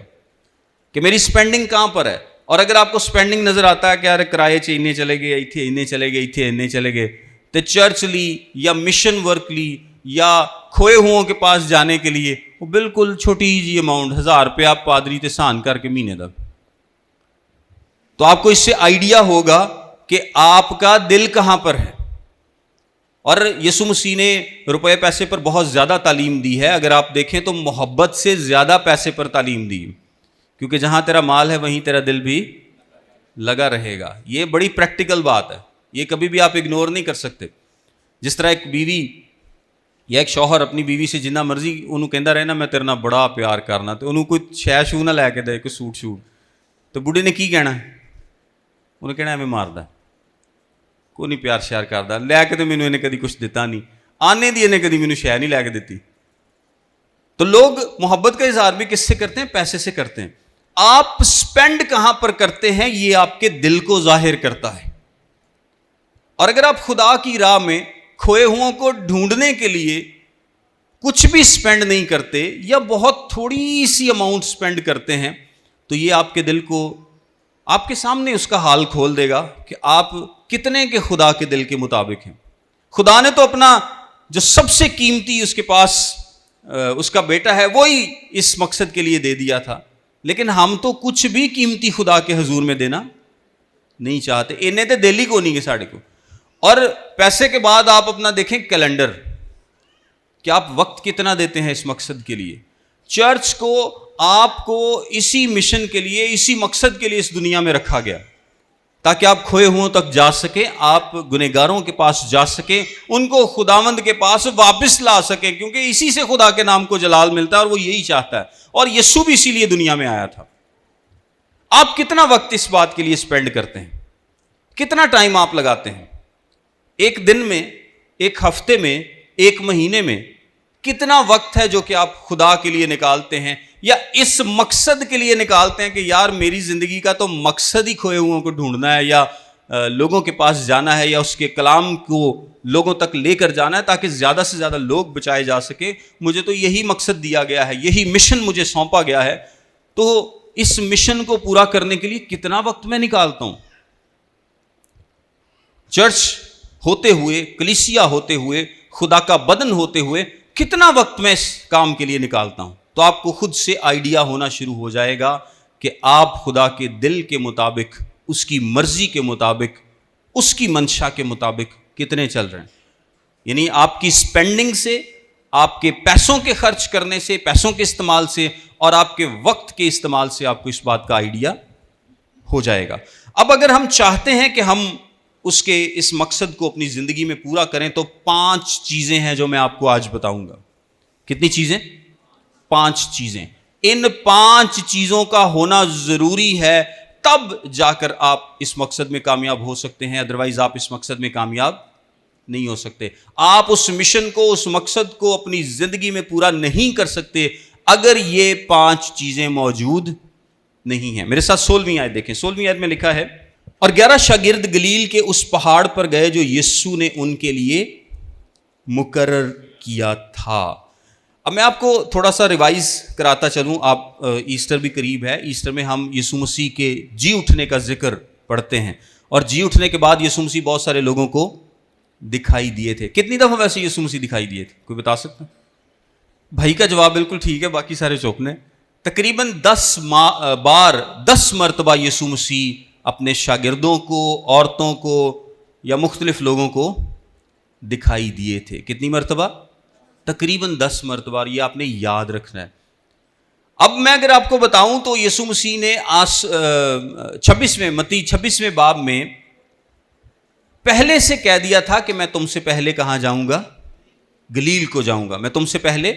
کہ میری سپینڈنگ کہاں پر ہے. اور اگر آپ کو سپینڈنگ نظر آتا ہے کہ یار کرائے چینے چلے گئے, ایتھے انہیں چلے گئے, ایتھے انہیں چلے گئے, تو چرچ لی یا مشن ورک لی یا کھوئے ہوں کے پاس جانے کے لیے وہ بالکل چھوٹی جی اماؤنٹ 1000 روپے آپ پادری تے سان کر کے مہینے تک, تو آپ کو اس سے آئیڈیا ہوگا کہ آپ کا دل کہاں پر ہے. اور یسوع مسیح نے روپے پیسے پر بہت زیادہ تعلیم دی ہے. اگر آپ دیکھیں تو محبت سے زیادہ پیسے پر تعلیم دی, کیونکہ جہاں تیرا مال ہے وہیں تیرا دل بھی لگا رہے گا. یہ بڑی پریکٹیکل بات ہے, یہ کبھی بھی آپ اگنور نہیں کر سکتے. جس طرح ایک بیوی یا ایک شوہر اپنی بیوی سے جنہ مرضی انہوں کہندا رہے نا میں تیرے نال بڑا پیار کرنا, تو انہوں کوئی شے شو نہ لے کے دے, کوئی سوٹ شوٹ, تو بڑھے نے کی کہنا, انہیں کہنا ایویں ماردا, کوئی نہیں پیار شیار کردا, لے کے تو مینوں انہیں کدی کچھ دیتا نہیں, آنے دی انہیں کدی مینوں شے نہیں لے کے دیتی. تو لوگ محبت کا اظہار بھی کس سے کرتے ہیں؟ پیسے سے کرتے ہیں. آپ سپینڈ کہاں پر کرتے ہیں یہ آپ کے دل کو ظاہر کرتا ہے. اور اگر آپ خدا کی راہ میں کھوئے ہوں کو ڈھونڈنے کے لیے کچھ بھی سپینڈ نہیں کرتے یا بہت تھوڑی سی اماؤنٹ سپینڈ کرتے ہیں, تو یہ آپ کے دل کو, آپ کے سامنے اس کا حال کھول دے گا کہ آپ کتنے کے خدا کے دل کے مطابق ہیں. خدا نے تو اپنا جو سب سے قیمتی اس کے پاس اس کا بیٹا ہے وہی اس مقصد کے لیے دے دیا تھا, لیکن ہم تو کچھ بھی قیمتی خدا کے حضور میں دینا نہیں چاہتے. انہیں تو دل ہی کو نہیں گے ساڑھے کو. اور پیسے کے بعد آپ اپنا دیکھیں کیلنڈر, کہ آپ وقت کتنا دیتے ہیں اس مقصد کے لیے. چرچ کو آپ کو اسی مشن کے لیے, اسی مقصد کے لیے اس دنیا میں رکھا گیا تاکہ آپ کھوئے ہوں تک جا سکیں, آپ گنہگاروں کے پاس جا سکیں, ان کو خداوند کے پاس واپس لا سکیں, کیونکہ اسی سے خدا کے نام کو جلال ملتا ہے اور وہ یہی چاہتا ہے. اور یسوع بھی اسی لیے دنیا میں آیا تھا. آپ کتنا وقت اس بات کے لیے سپینڈ کرتے ہیں, کتنا ٹائم آپ لگاتے ہیں ایک دن میں, ایک ہفتے میں, ایک مہینے میں, کتنا وقت ہے جو کہ آپ خدا کے لیے نکالتے ہیں یا اس مقصد کے لیے نکالتے ہیں کہ یار میری زندگی کا تو مقصد ہی کھوئے ہوں کو ڈھونڈنا ہے, یا لوگوں کے پاس جانا ہے, یا اس کے کلام کو لوگوں تک لے کر جانا ہے تاکہ زیادہ سے زیادہ لوگ بچائے جا سکے. مجھے تو یہی مقصد دیا گیا ہے, یہی مشن مجھے سونپا گیا ہے, تو اس مشن کو پورا کرنے کے لیے کتنا وقت میں نکالتا ہوں. چرچ ہوتے ہوئے, کلیسیا ہوتے ہوئے, خدا کا بدن ہوتے ہوئے کتنا وقت میں اس کام کے لیے نکالتا ہوں. تو آپ کو خود سے آئیڈیا ہونا شروع ہو جائے گا کہ آپ خدا کے دل کے مطابق, اس کی مرضی کے مطابق, اس کی منشا کے مطابق کتنے چل رہے ہیں. یعنی آپ کی سپینڈنگ سے, آپ کے پیسوں کے خرچ کرنے سے, پیسوں کے استعمال سے, اور آپ کے وقت کے استعمال سے آپ کو اس بات کا آئیڈیا ہو جائے گا. اب اگر ہم چاہتے ہیں کہ ہم اس مقصد کو اپنی زندگی میں پورا کریں تو 5 چیزیں ہیں جو میں آپ کو آج بتاؤں گا. کتنی چیزیں؟ 5 چیزیں. ان 5 چیزوں کا ہونا ضروری ہے, تب جا کر آپ اس مقصد میں کامیاب ہو سکتے ہیں, ادروائز آپ اس مقصد میں کامیاب نہیں ہو سکتے. آپ اس مشن کو, اس مقصد کو اپنی زندگی میں پورا نہیں کر سکتے اگر یہ 5 چیزیں موجود نہیں ہیں. میرے ساتھ 16ویں آیت دیکھیں. 16ویں آیت میں لکھا ہے, اور 11 شاگرد گلیل کے اس پہاڑ پر گئے جو یسوع نے ان کے لیے مقرر کیا تھا. اب میں آپ کو تھوڑا سا ریوائز کراتا چلوں. آپ ایسٹر بھی قریب ہے, ایسٹر میں ہم یسوع مسیح کے جی اٹھنے کا ذکر پڑھتے ہیں, اور جی اٹھنے کے بعد یسوع مسیح بہت سارے لوگوں کو دکھائی دیے تھے. کتنی دفعہ ویسے یسوع مسیح دکھائی دیے تھے, کوئی بتا سکتا؟ بھائی کا جواب بالکل ٹھیک ہے, باقی سارے چوکنے. تقریباً 10 مرتبہ یسوع مسیح اپنے شاگردوں کو, عورتوں کو یا مختلف لوگوں کو دکھائی دیے تھے. کتنی مرتبہ؟ تقریباً 10 مرتبہ. یہ آپ نے یاد رکھنا ہے. اب میں اگر آپ کو بتاؤں تو یسوع مسیح نے 26ویں باب میں پہلے سے کہہ دیا تھا کہ میں تم سے پہلے کہاں جاؤں گا؟ گلیل کو جاؤں گا. میں تم سے پہلے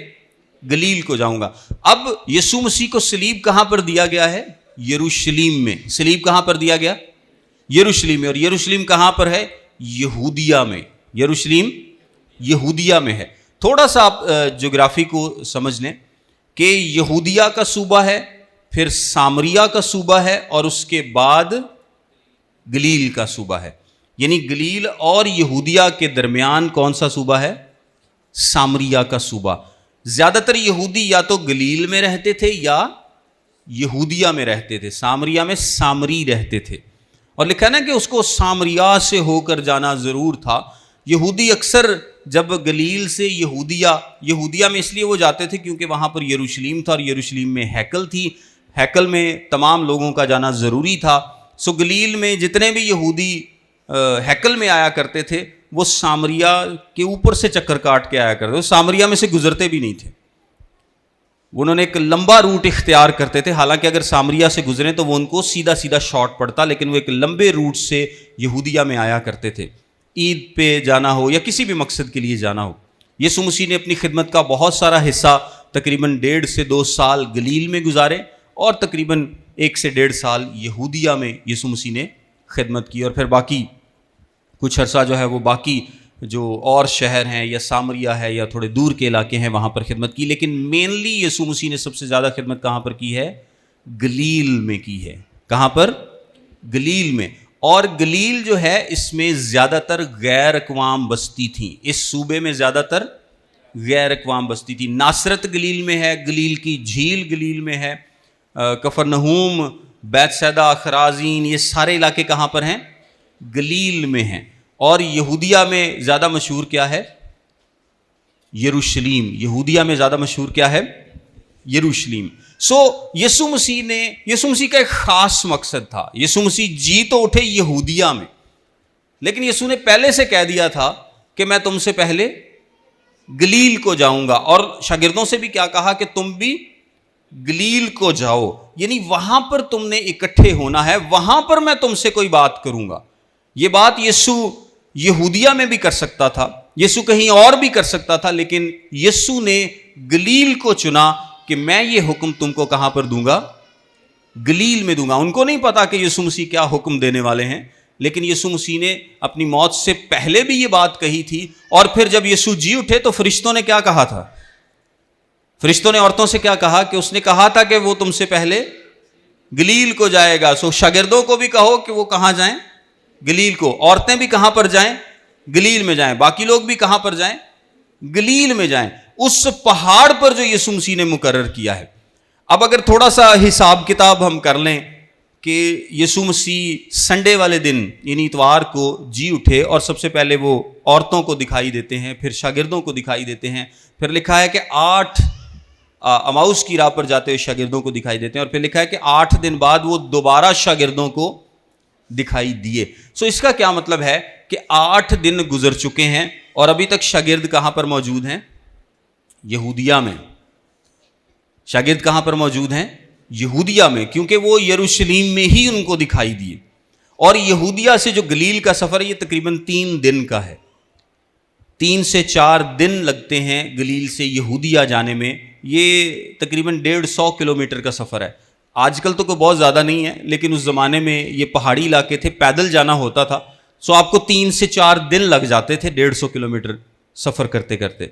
گلیل کو جاؤں گا. اب یسوع مسیح کو صلیب کہاں پر دیا گیا ہے؟ یروشلیم میں. صلیب کہاں پر دیا گیا؟ یروشلیم میں. اور یروشلیم کہاں پر ہے؟ یہودیہ میں. یروشلیم یہودیہ میں ہے. تھوڑا سا آپ جغرافی کو سمجھ لیں کہ یہودیہ کا صوبہ ہے، پھر سامریہ کا صوبہ ہے، اور اس کے بعد گلیل کا صوبہ ہے. یعنی گلیل اور یہودیہ کے درمیان کون سا صوبہ ہے؟ سامریہ کا صوبہ. زیادہ تر یہودی یا تو گلیل میں رہتے تھے یا یہودیہ میں رہتے تھے. سامریہ میں سامری رہتے تھے، اور لکھا نا کہ اس کو سامریہ سے ہو کر جانا ضرور تھا. یہودی اکثر جب گلیل سے یہودیہ میں اس لیے وہ جاتے تھے کیونکہ وہاں پر یروشلیم تھا، اور یروشلیم میں ہیکل تھی. ہیکل میں تمام لوگوں کا جانا ضروری تھا. سو گلیل میں جتنے بھی یہودی ہیکل میں آیا کرتے تھے وہ سامریہ کے اوپر سے چکر کاٹ کے آیا کرتے تھے. سامریہ میں سے گزرتے بھی نہیں تھے. انہوں نے ایک لمبا روٹ اختیار کرتے تھے. حالانکہ اگر سامریہ سے گزریں تو وہ ان کو سیدھا سیدھا شارٹ پڑتا، لیکن وہ ایک لمبے روٹ سے یہودیہ میں آیا کرتے تھے. عید پہ جانا ہو یا کسی بھی مقصد کے لیے جانا ہو. یسوع مسیح نے اپنی خدمت کا بہت سارا حصہ تقریباً 1.5 سے 2 سال گلیل میں گزارے، اور تقریباً 1 سے 1.5 سال یہودیہ میں یسوع مسیح نے خدمت کی. اور پھر باقی کچھ عرصہ جو ہے وہ باقی جو اور شہر ہیں یا سامریہ ہے یا تھوڑے دور کے علاقے ہیں وہاں پر خدمت کی. لیکن مینلی یسوع مسیح نے سب سے زیادہ خدمت کہاں پر کی ہے؟ گلیل میں کی ہے. کہاں پر؟ گلیل میں. اور گلیل جو ہے اس میں زیادہ تر غیر اقوام بستی تھیں. اس صوبے میں زیادہ تر غیر اقوام بستی تھی. ناصرت گلیل میں ہے، گلیل کی جھیل گلیل میں ہے، کفرنہوم، بیت سیدا، خرازین، یہ سارے علاقے کہاں پر ہیں؟ گلیل میں ہیں. اور یہودیہ میں زیادہ مشہور کیا ہے؟ یروشلیم. یہودیہ میں زیادہ مشہور کیا ہے؟ یروشلیم. یسوع مسیح کا ایک خاص مقصد تھا. یسوع مسیح جی تو اٹھے یہودیہ میں، لیکن یسوع نے پہلے سے کہہ دیا تھا کہ میں تم سے پہلے گلیل کو جاؤں گا. اور شاگردوں سے بھی کیا کہا کہ تم بھی گلیل کو جاؤ. یعنی وہاں پر تم نے اکٹھے ہونا ہے، وہاں پر میں تم سے کوئی بات کروں گا. یہ بات یسوع یہودیہ میں بھی کر سکتا تھا، یسوع کہیں اور بھی کر سکتا تھا، لیکن یسوع نے گلیل کو چنا کہ میں یہ حکم تم کو کہاں پر دوں گا؟ گلیل میں دوں گا. ان کو نہیں پتا کہ یسوع مسیح کیا حکم دینے والے ہیں، لیکن یسوع مسیح نے اپنی موت سے پہلے بھی یہ بات کہی تھی. اور پھر جب یسوع جی اٹھے تو فرشتوں نے کیا کہا تھا؟ فرشتوں نے عورتوں سے کیا کہا؟ کہ اس نے کہا تھا کہ وہ تم سے پہلے گلیل کو جائے گا. شاگردوں کو بھی کہو کہ وہ کہاں جائیں؟ گلیل کو. عورتیں بھی کہاں پر جائیں؟ گلیل میں جائیں. باقی لوگ بھی کہاں پر جائیں؟ گلیل میں جائیں. اس پہاڑ پر جو یسوع مسیح نے مقرر کیا ہے. اب اگر تھوڑا سا حساب کتاب ہم کر لیں کہ یسوع مسیح سنڈے والے دن یعنی اتوار کو جی اٹھے، اور سب سے پہلے وہ عورتوں کو دکھائی دیتے ہیں، پھر شاگردوں کو دکھائی دیتے ہیں، پھر لکھا ہے کہ 8 اماؤس کی راہ پر جاتے ہوئے شاگردوں کو دکھائی دیتے ہیں، اور پھر لکھا ہے کہ 8 دن بعد وہ دوبارہ شاگردوں کو دکھائی دیے. اس کا کیا مطلب ہے کہ 8 دن گزر چکے ہیں اور ابھی تک شاگرد کہاں پر موجود ہیں؟ یہودیہ میں. شاگرد کہاں پر موجود ہیں؟ یہودیہ میں، کیونکہ وہ یروشلیم میں ہی ان کو دکھائی دیے. اور یہودیہ سے جو گلیل کا سفر ہے یہ تقریباً 3 دن کا ہے. 3 سے 4 دن لگتے ہیں گلیل سے یہودیہ جانے میں. یہ تقریباً 150 کلومیٹر کا سفر ہے. آج کل تو کوئی بہت زیادہ نہیں ہے، لیکن اس زمانے میں یہ پہاڑی علاقے تھے، پیدل جانا ہوتا تھا. آپ کو 3 سے 4 دن لگ جاتے تھے 150 کلومیٹر سفر کرتے کرتے.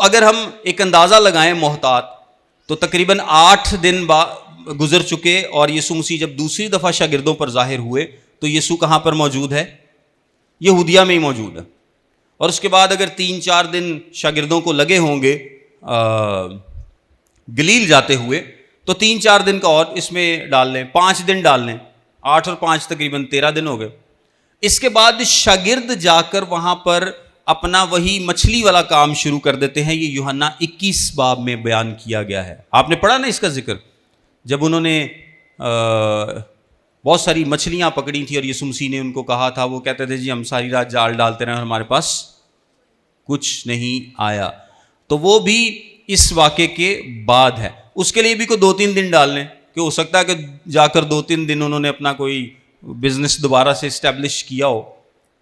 اگر ہم ایک اندازہ لگائیں محتاط تو تقریباً 8 دن گزر چکے، اور یسوع مسیح جب دوسری دفعہ شاگردوں پر ظاہر ہوئے تو یسوع کہاں پر موجود ہے؟ یہودیہ میں ہی موجود ہے. اور اس کے بعد اگر 3-4 دن شاگردوں کو لگے ہوں گے گلیل جاتے ہوئے تو 3-4 دن کا اور اس میں ڈال لیں، 5 دن ڈال لیں. 8 اور 5 تقریباً 13 دن ہو گئے. اس کے بعد شاگرد جا کر وہاں پر اپنا وہی مچھلی والا کام شروع کر دیتے ہیں. یہ یوحنا 21 باب میں بیان کیا گیا ہے. آپ نے پڑھا نا اس کا ذکر، جب انہوں نے بہت ساری مچھلیاں پکڑی تھی اور یسوع مسیح نے ان کو کہا تھا، وہ کہتے تھے جی ہم ساری رات جال ڈالتے رہے اور ہمارے پاس کچھ نہیں آیا. تو وہ بھی اس واقعے کے بعد ہے. اس کے لیے بھی کوئی 2-3 دن ڈال لیں کہ ہو سکتا ہے کہ جا کر 2-3 دن انہوں نے اپنا کوئی بزنس دوبارہ سے اسٹیبلش کیا ہو.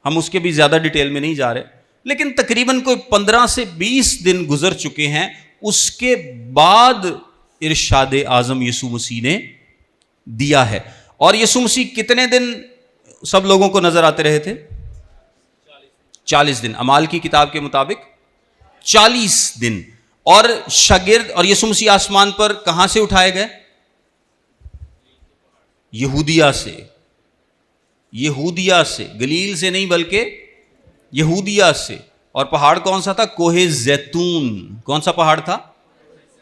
ہم اس کے بھی زیادہ ڈیٹیل میں نہیں جا رہے, لیکن تقریباً کوئی 15 سے 20 دن گزر چکے ہیں. اس کے بعد ارشاد اعظم یسوع مسیح نے دیا ہے. اور یسوع مسیح کتنے دن سب لوگوں کو نظر آتے رہے تھے؟ 40 دن. اعمال کی کتاب کے مطابق 40 دن. اور شاگرد اور یسوع مسیح آسمان پر کہاں سے اٹھائے گئے؟ یہودیہ سے. یہودیہ سے, گلیل سے نہیں بلکہ یہودیہ سے. اور پہاڑ کون سا تھا؟ کوہ زیتون. کون سا پہاڑ تھا؟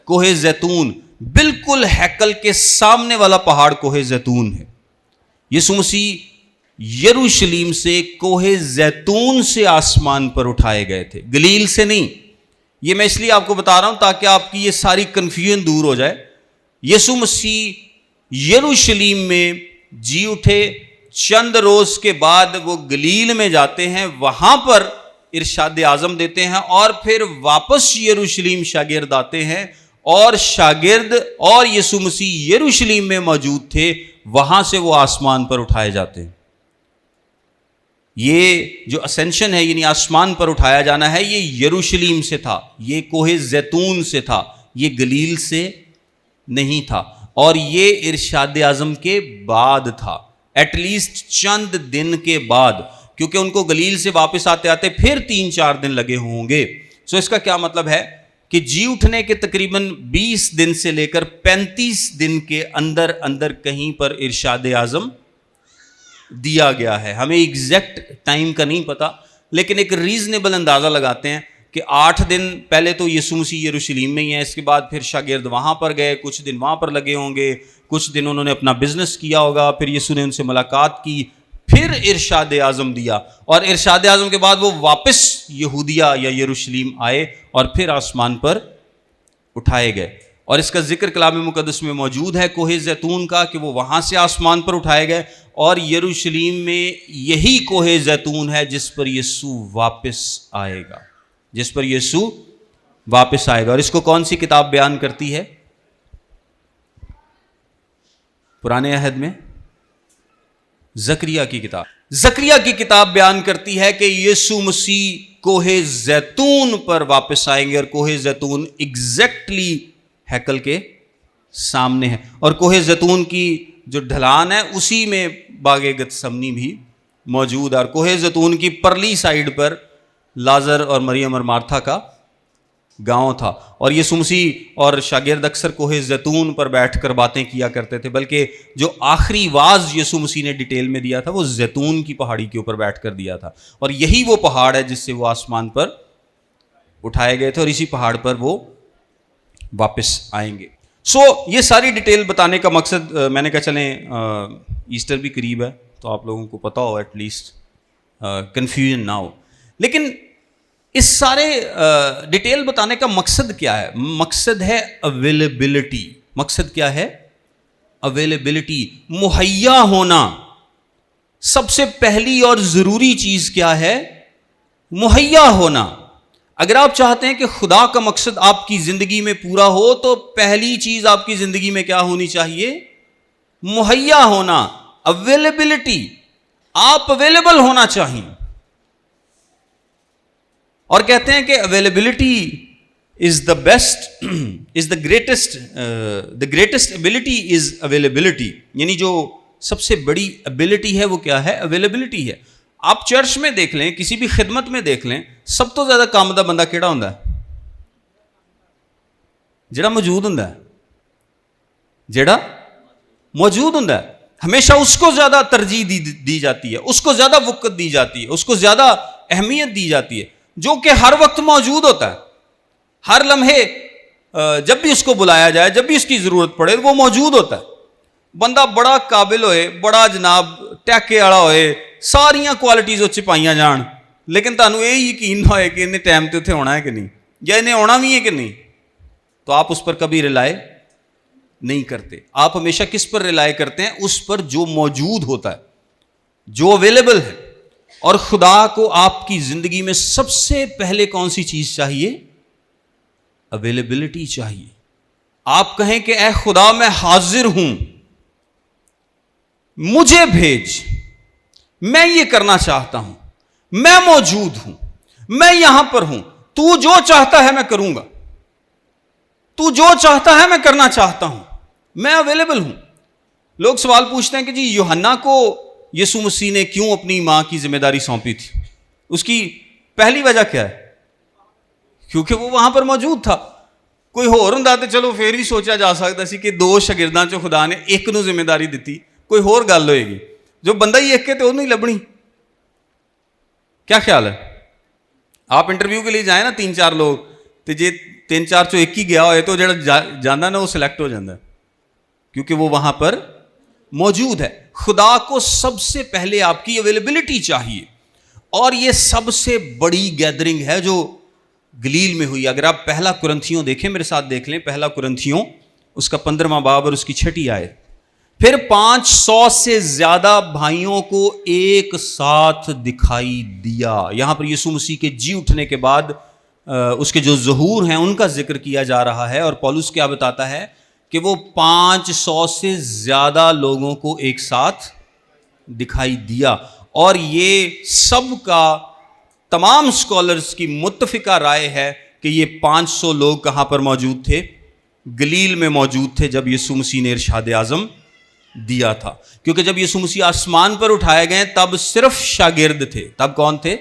کوہ زیتون. بالکل ہیکل کے سامنے والا پہاڑ کوہ زیتون ہے. یسوع مسیح یروشلیم سے کوہ زیتون سے آسمان پر اٹھائے گئے تھے, گلیل سے نہیں. یہ میں اس لیے آپ کو بتا رہا ہوں تاکہ آپ کی یہ ساری کنفیوژن دور ہو جائے. یسوع مسیح یروشلیم میں جی اٹھے, چند روز کے بعد وہ گلیل میں جاتے ہیں, وہاں پر ارشاد اعظم دیتے ہیں, اور پھر واپس یروشلیم شاگرد آتے ہیں, اور شاگرد اور یسوع مسیح یروشلیم میں موجود تھے, وہاں سے وہ آسمان پر اٹھائے جاتے ہیں. یہ جو اسینشن ہے یعنی آسمان پر اٹھایا جانا ہے, یہ یروشلیم سے تھا, یہ کوہ زیتون سے تھا, یہ گلیل سے نہیں تھا, اور یہ ارشاد اعظم کے بعد تھا, ایٹ لیسٹ چند دن کے بعد, کیونکہ ان کو گلیل سے واپس آتے آتے پھر 3-4 دن لگے ہوں گے. سو اس کا کیا مطلب ہے کہ جی اٹھنے کے تقریباً 20 دن سے لے کر 35 دن کے اندر اندر کہیں پر ارشاد اعظم دیا گیا ہے. ہمیں ایگزیکٹ ٹائم کا نہیں پتا, لیکن ایک ریزنیبل اندازہ لگاتے ہیں کہ 8 دن پہلے تو یسوع مسیح یروشلیم میں ہی ہیں, اس کے بعد پھر شاگرد وہاں پر گئے, کچھ دن وہاں پر لگے ہوں گے, کچھ دن انہوں نے اپنا بزنس کیا ہوگا, پھر یسوع نے ان سے ملاقات کی, پھر ارشاد اعظم دیا, اور ارشاد اعظم کے بعد وہ واپس یہودیہ یا یروشلیم آئے اور پھر آسمان پر اٹھائے گئے. اور اس کا ذکر کلام مقدس میں موجود ہے کوہ زیتون کا, کہ وہ وہاں سے آسمان پر اٹھائے گئے, اور یروشلیم میں یہی کوہ زیتون ہے جس پر یسوع واپس آئے گا, جس پر یسوع واپس آئے گا. اور اس کو کون سی کتاب بیان کرتی ہے پرانے عہد میں؟ زکریا کی کتاب. زکریا کی کتاب بیان کرتی ہے کہ یسوع مسیح کوہ زیتون پر واپس آئیں گے, اور کوہ زیتون ایگزیکٹلی ہیکل کے سامنے ہے, اور کوہ زیتون کی جو ڈھلان ہے اسی میں باغ گتسمنی بھی موجود ہے, اور کوہ زیتون کی پرلی سائیڈ پر لازر اور مریم اور مارتھا کا گاؤں تھا. اور یسوع مسیح اور شاگرد اکثر کوہ زیتون پر بیٹھ کر باتیں کیا کرتے تھے, بلکہ جو آخری واز یسوع مسیح نے ڈیٹیل میں دیا تھا وہ زیتون کی پہاڑی کے اوپر بیٹھ کر دیا تھا, اور یہی وہ پہاڑ ہے جس سے وہ آسمان پر اٹھائے گئے تھے, اور اسی پہاڑ پر وہ واپس آئیں گے. سو یہ ساری ڈیٹیل بتانے کا مقصد, میں نے کہا چلیں ایسٹر بھی قریب ہے تو آپ لوگوں کو پتہ ہو, ایٹ لیسٹ کنفیوژن نہ ہو. لیکن اس سارے ڈیٹیل بتانے کا مقصد کیا ہے؟ مقصد ہے اویلیبلٹی. مقصد کیا ہے؟ اویلیبلٹی, مہیا ہونا. سب سے پہلی اور ضروری چیز کیا ہے؟ مہیا ہونا. اگر آپ چاہتے ہیں کہ خدا کا مقصد آپ کی زندگی میں پورا ہو تو پہلی چیز آپ کی زندگی میں کیا ہونی چاہیے؟ مہیا ہونا, اویلیبلٹی. آپ اویلیبل ہونا چاہیے. اور کہتے ہیں کہ availability is the best, is the greatest ability is availability. یعنی جو سب سے بڑی ایبلٹی ہے وہ کیا ہے؟ اویلیبلٹی ہے. آپ چرچ میں دیکھ لیں, کسی بھی خدمت میں دیکھ لیں, سب تو زیادہ کام دا بندہ کیڑا ہوندا ہے؟ جڑا موجود ہوندا ہے, جڑا موجود ہوندا ہے. ہمیشہ اس کو زیادہ ترجیح دی جاتی ہے, اس کو زیادہ وقت دی جاتی ہے, اس کو زیادہ اہمیت دی جاتی ہے, جو کہ ہر وقت موجود ہوتا ہے. ہر لمحے جب بھی اس کو بلایا جائے, جب بھی اس کی ضرورت پڑے وہ موجود ہوتا ہے. بندہ بڑا قابل ہوئے, بڑا جناب ٹیکے والا ہوئے, ساریاں کوالٹیز اچ پائیاں جان, لیکن تانوں یہ یقین نہ ہوئے کہ انہیں ٹائم تے اتنے ہونا ہے کہ نہیں, یا انہیں ہونا بھی ہے کہ نہیں, تو آپ اس پر کبھی ریلائے نہیں کرتے. آپ ہمیشہ کس پر ریلائے کرتے ہیں؟ اس پر جو موجود ہوتا ہے, جو اویلیبل ہے. اور خدا کو آپ کی زندگی میں سب سے پہلے کون سی چیز چاہیے؟ اویلیبلٹی چاہیے. آپ کہیں کہ اے خدا میں حاضر ہوں, مجھے بھیج, میں یہ کرنا چاہتا ہوں, میں موجود ہوں, میں یہاں پر ہوں, تو جو چاہتا ہے میں کروں گا, تو جو چاہتا ہے میں کرنا چاہتا ہوں, میں اویلیبل ہوں. لوگ سوال پوچھتے ہیں کہ جی یوحنا کو یسوع مسیح نے کیوں اپنی ماں کی ذمہ داری سونپی تھی؟ اس کی پہلی وجہ کیا ہے؟ کیونکہ وہ وہاں پر موجود تھا. کوئی ہور ہوندا تے چلو پھر بھی سوچا جا سکتا سی کہ 2 شاگرداں چوں خدا نے ایک نو ذمہ داری دیتی, کوئی ہور گل ہوئے گی. جو بندہ ہی ایک کے تے انہوں ہی لبنی. کیا خیال ہے؟ آپ انٹرویو کے لیے جائیں نا 3-4 لوگ, تو جی 3-4 چوں ایک ہی گیا ہوئے تو جڑا جانا نا وہ سلیکٹ ہو جاتا ہے, کیونکہ وہ وہاں پر موجود ہے. خدا کو سب سے پہلے آپ کی اویلیبلٹی چاہیے, اور یہ سب سے بڑی گیدرنگ ہے جو گلیل میں ہوئی. اگر آپ پہلا کرنتھیوں دیکھیں, میرے ساتھ دیکھ لیں پہلا کرنتھیوں اس کا 15واں باب اور اس کی 6 آیت. پھر 500 سے زیادہ بھائیوں کو ایک ساتھ دکھائی دیا. یہاں پر یسوع مسیح کے جی اٹھنے کے بعد اس کے جو ظہور ہیں ان کا ذکر کیا جا رہا ہے, اور پولس کیا بتاتا ہے کہ وہ 500 سے زیادہ لوگوں کو ایک ساتھ دکھائی دیا. اور یہ سب کا تمام اسکالرز کی متفقہ رائے ہے کہ یہ 500 لوگ کہاں پر موجود تھے؟ گلیل میں موجود تھے جب یسوع مسیح نے ارشاد اعظم دیا تھا. کیونکہ جب یسوع مسیح آسمان پر اٹھائے گئے تب صرف شاگرد تھے. تب کون تھے؟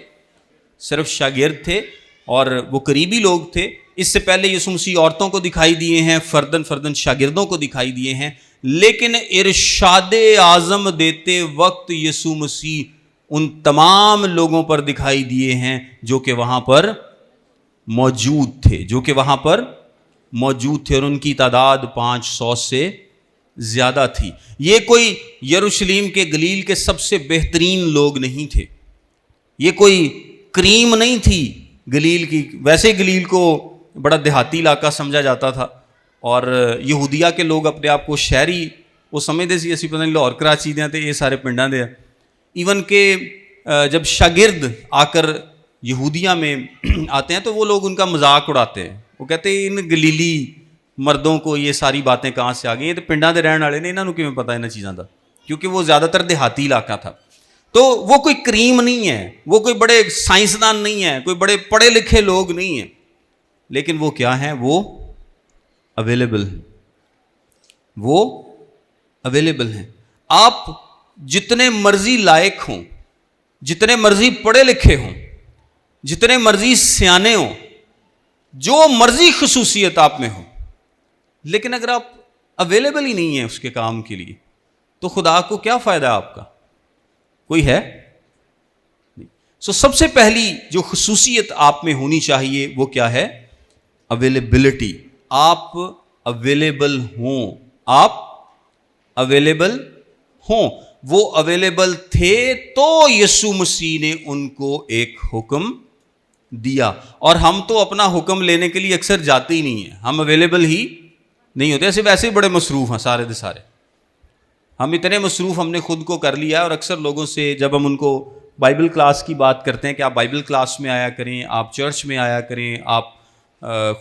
صرف شاگرد تھے, اور وہ قریبی لوگ تھے. اس سے پہلے یسوع مسیح عورتوں کو دکھائی دیے ہیں, فردن فردن شاگردوں کو دکھائی دیے ہیں, لیکن ارشاد اعظم دیتے وقت یسوع مسیح ان تمام لوگوں پر دکھائی دیے ہیں جو کہ وہاں پر موجود تھے, جو کہ وہاں پر موجود تھے, اور ان کی تعداد 500 سے زیادہ تھی. یہ کوئی یروشلیم کے گلیل کے سب سے بہترین لوگ نہیں تھے, یہ کوئی کریم نہیں تھی گلیل کی. ویسے گلیل کو بڑا دیہاتی علاقہ سمجھا جاتا تھا, اور یہودیہ کے لوگ اپنے آپ کو شہری وہ سمجھتے سی اسی پتہ نہیں لاہور کراچی دے تے یہ سارے پنڈاں دے. ایون کہ جب شاگرد آ کر یہودیہ میں آتے ہیں تو وہ لوگ ان کا مذاق اڑاتے ہیں. وہ کہتے ہیں ان گلیلی مردوں کو یہ ساری باتیں کہاں سے آ گئی ہیں, تو پنڈاں دے رہن والے نے انہاں نوں کیویں پتہ انہاں چیزاں دا, کیونکہ وہ زیادہ تر دیہاتی علاقہ تھا. تو وہ کوئی کریم نہیں ہے, وہ کوئی بڑے سائنسدان نہیں ہیں, کوئی بڑے پڑھے لکھے لوگ نہیں ہیں, لیکن وہ کیا ہیں؟ وہ اویلیبل ہیں, وہ اویلیبل ہیں. آپ جتنے مرضی لائق ہوں, جتنے مرضی پڑھے لکھے ہوں, جتنے مرضی سیانے ہوں, جو مرضی خصوصیت آپ میں ہو, لیکن اگر آپ اویلیبل ہی نہیں ہیں اس کے کام کے لیے, تو خدا کو کیا فائدہ آپ کا؟ کوئی ہے؟ سب سے پہلی جو خصوصیت آپ میں ہونی چاہیے وہ کیا ہے؟ اویلیبلٹی. آپ اویلیبل ہوں, آپ اویلیبل ہوں. وہ اویلیبل تھے تو یسوع مسیح نے ان کو ایک حکم دیا, اور ہم تو اپنا حکم لینے کے لیے اکثر جاتے ہی نہیں ہیں, ہم اویلیبل ہی نہیں ہوتے. ایسے ویسے بڑے مصروف ہیں سارے دے سارے, ہم اتنے مصروف ہم نے خود کو کر لیا ہے. اور اکثر لوگوں سے جب ہم ان کو بائبل کلاس کی بات کرتے ہیں کہ آپ بائبل کلاس میں آیا کریں, آپ چرچ میں آیا کریں, آپ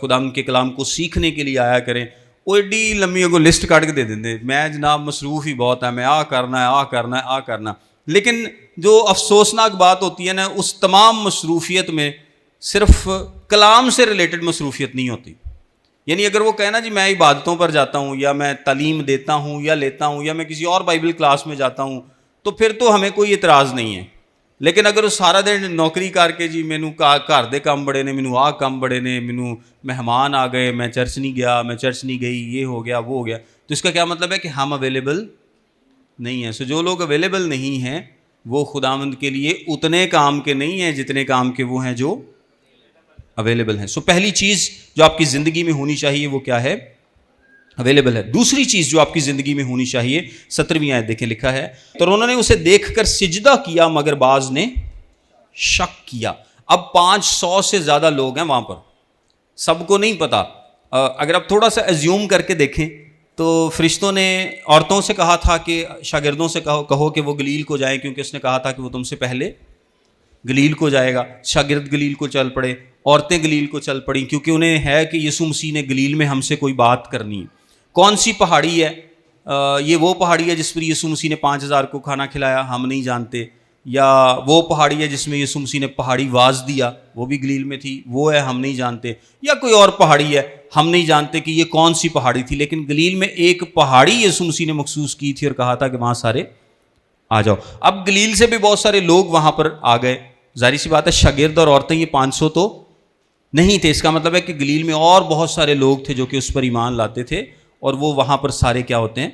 خدا ان کے کلام کو سیکھنے کے لیے آیا کریں, وہ ایڈی لمبی کو لسٹ کاٹ کے دے دیں, میں جناب مصروف ہی بہت ہے, میں آ کرنا ہے, آ کرنا ہے, آ کرنا. لیکن جو افسوسناک بات ہوتی ہے نا, اس تمام مصروفیت میں صرف کلام سے ریلیٹڈ مصروفیت نہیں ہوتی. یعنی اگر وہ کہنا جی میں عبادتوں پر جاتا ہوں, یا میں تعلیم دیتا ہوں یا لیتا ہوں, یا میں کسی اور بائبل کلاس میں جاتا ہوں, تو پھر تو ہمیں کوئی اعتراض نہیں ہے. لیکن اگر وہ سارا دن نوکری کر کے جی مینوں گھر دے کام بڑے نے, مینوں آ کام بڑے نے, مینوں مہمان آ گئے, میں چرچ نہیں گیا, میں چرچ نہیں گئی, یہ ہو گیا وہ ہو گیا, تو اس کا کیا مطلب ہے؟ کہ ہم اویلیبل نہیں ہیں. سو جو لوگ اویلیبل نہیں ہیں وہ خداوند کے لیے اتنے کام کے نہیں ہیں جتنے کام کے وہ ہیں جو اویلیبل ہیں. سو پہلی چیز جو آپ کی زندگی میں ہونی چاہیے وہ کیا ہے؟ اویلیبل ہے. دوسری چیز جو آپ کی زندگی میں ہونی چاہیے, 17ویں آیت دیکھیں, لکھا ہے تو انہوں نے اسے دیکھ کر سجدہ کیا مگر بعض نے شک کیا. اب 500 سے زیادہ لوگ ہیں وہاں پر, سب کو نہیں پتا. اگر آپ تھوڑا سا ایزیوم کر کے دیکھیں تو فرشتوں نے عورتوں سے کہا تھا کہ شاگردوں سے کہو کہ وہ گلیل کو جائیں, کیونکہ اس نے کہا تھا کہ وہ تم سے پہلے گلیل کو جائے گا. شاگرد گلیل کو چل پڑے, عورتیں گلیل کو چل پڑیں کیونکہ انہیں ہے کہ یسوع مسیح نے گلیل میں ہم سے کوئی بات کرنی ہے. کون سی پہاڑی ہے؟ یہ وہ پہاڑی ہے جس پر یسوع مسیح نے 5000 کو کھانا کھلایا، ہم نہیں جانتے. یا وہ پہاڑی ہے جس میں یسوع مسیح نے پہاڑی واز دیا، وہ بھی گلیل میں تھی، وہ ہے، ہم نہیں جانتے. یا کوئی اور پہاڑی ہے، ہم نہیں جانتے کہ یہ کون سی پہاڑی تھی. لیکن گلیل میں ایک پہاڑی یسوع مسیح نے مخصوص کی تھی اور کہا تھا کہ وہاں سارے آ جاؤ. اب گلیل سے بھی بہت سارے لوگ وہاں پر آ گئے. ظاہر سی بات ہے شاگرد اور عورتیں یہ 500 تو نہیں تھے. اس کا مطلب ہے کہ گلیل میں اور بہت سارے لوگ تھے جو کہ اس پر ایمان لاتے تھے اور وہ وہاں پر سارے کیا ہوتے ہیں؟